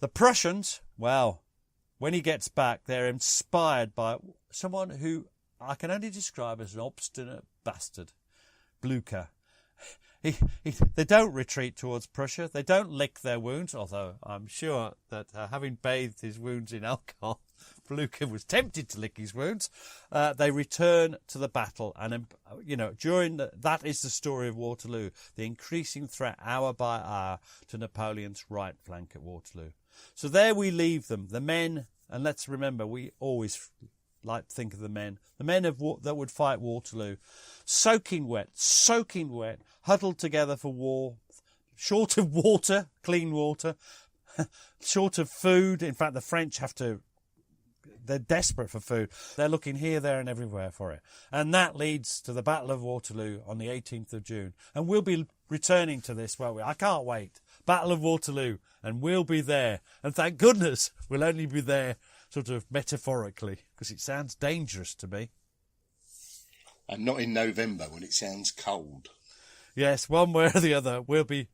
The Prussians, well, when he gets back, they're inspired by someone who I can only describe as an obstinate bastard, Blücher. They don't retreat towards Prussia. They don't lick their wounds, although I'm sure that having bathed his wounds in alcohol, Blücher was tempted to lick his wounds. They return to the battle, and that is the story of Waterloo, the increasing threat hour by hour to Napoleon's right flank at Waterloo. So there we leave them, the men, and let's remember, we always like to think of the men that would fight Waterloo, soaking wet, huddled together for war, short of water, clean water, short of food. In fact, the French they're desperate for food. They're looking here, there and everywhere for it. And that leads to the Battle of Waterloo on the 18th of June. And we'll be returning to this, won't we? I can't wait. Battle of Waterloo. And we'll be there. And thank goodness we'll only be there sort of metaphorically, because it sounds dangerous to me. And not in November when it sounds cold. Yes, one way or the other, we'll be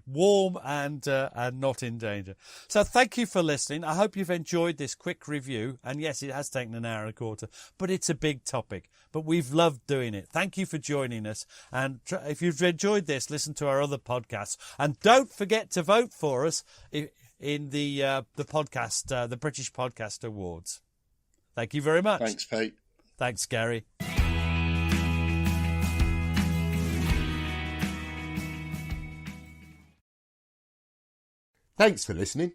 warm and not in danger. So thank you for listening. I hope you've enjoyed this quick review. And yes, it has taken an hour and a quarter, but it's a big topic. But we've loved doing it. Thank you for joining us. And if you've enjoyed this, listen to our other podcasts. And don't forget to vote for us in the podcast, the British Podcast Awards. Thank you very much. Thanks, Pete. Thanks, Gary. Thanks for listening.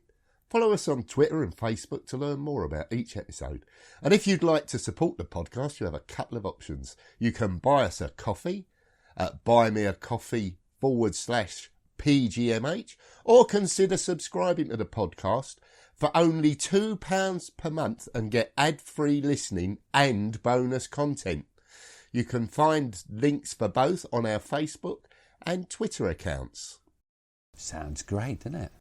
Follow us on Twitter and Facebook to learn more about each episode. And if you'd like to support the podcast, you have a couple of options. You can buy us a coffee at buymeacoffee.com/PGMH, or consider subscribing to the podcast for only £2 per month and get ad-free listening and bonus content. You can find links for both on our Facebook and Twitter accounts. Sounds great, doesn't it?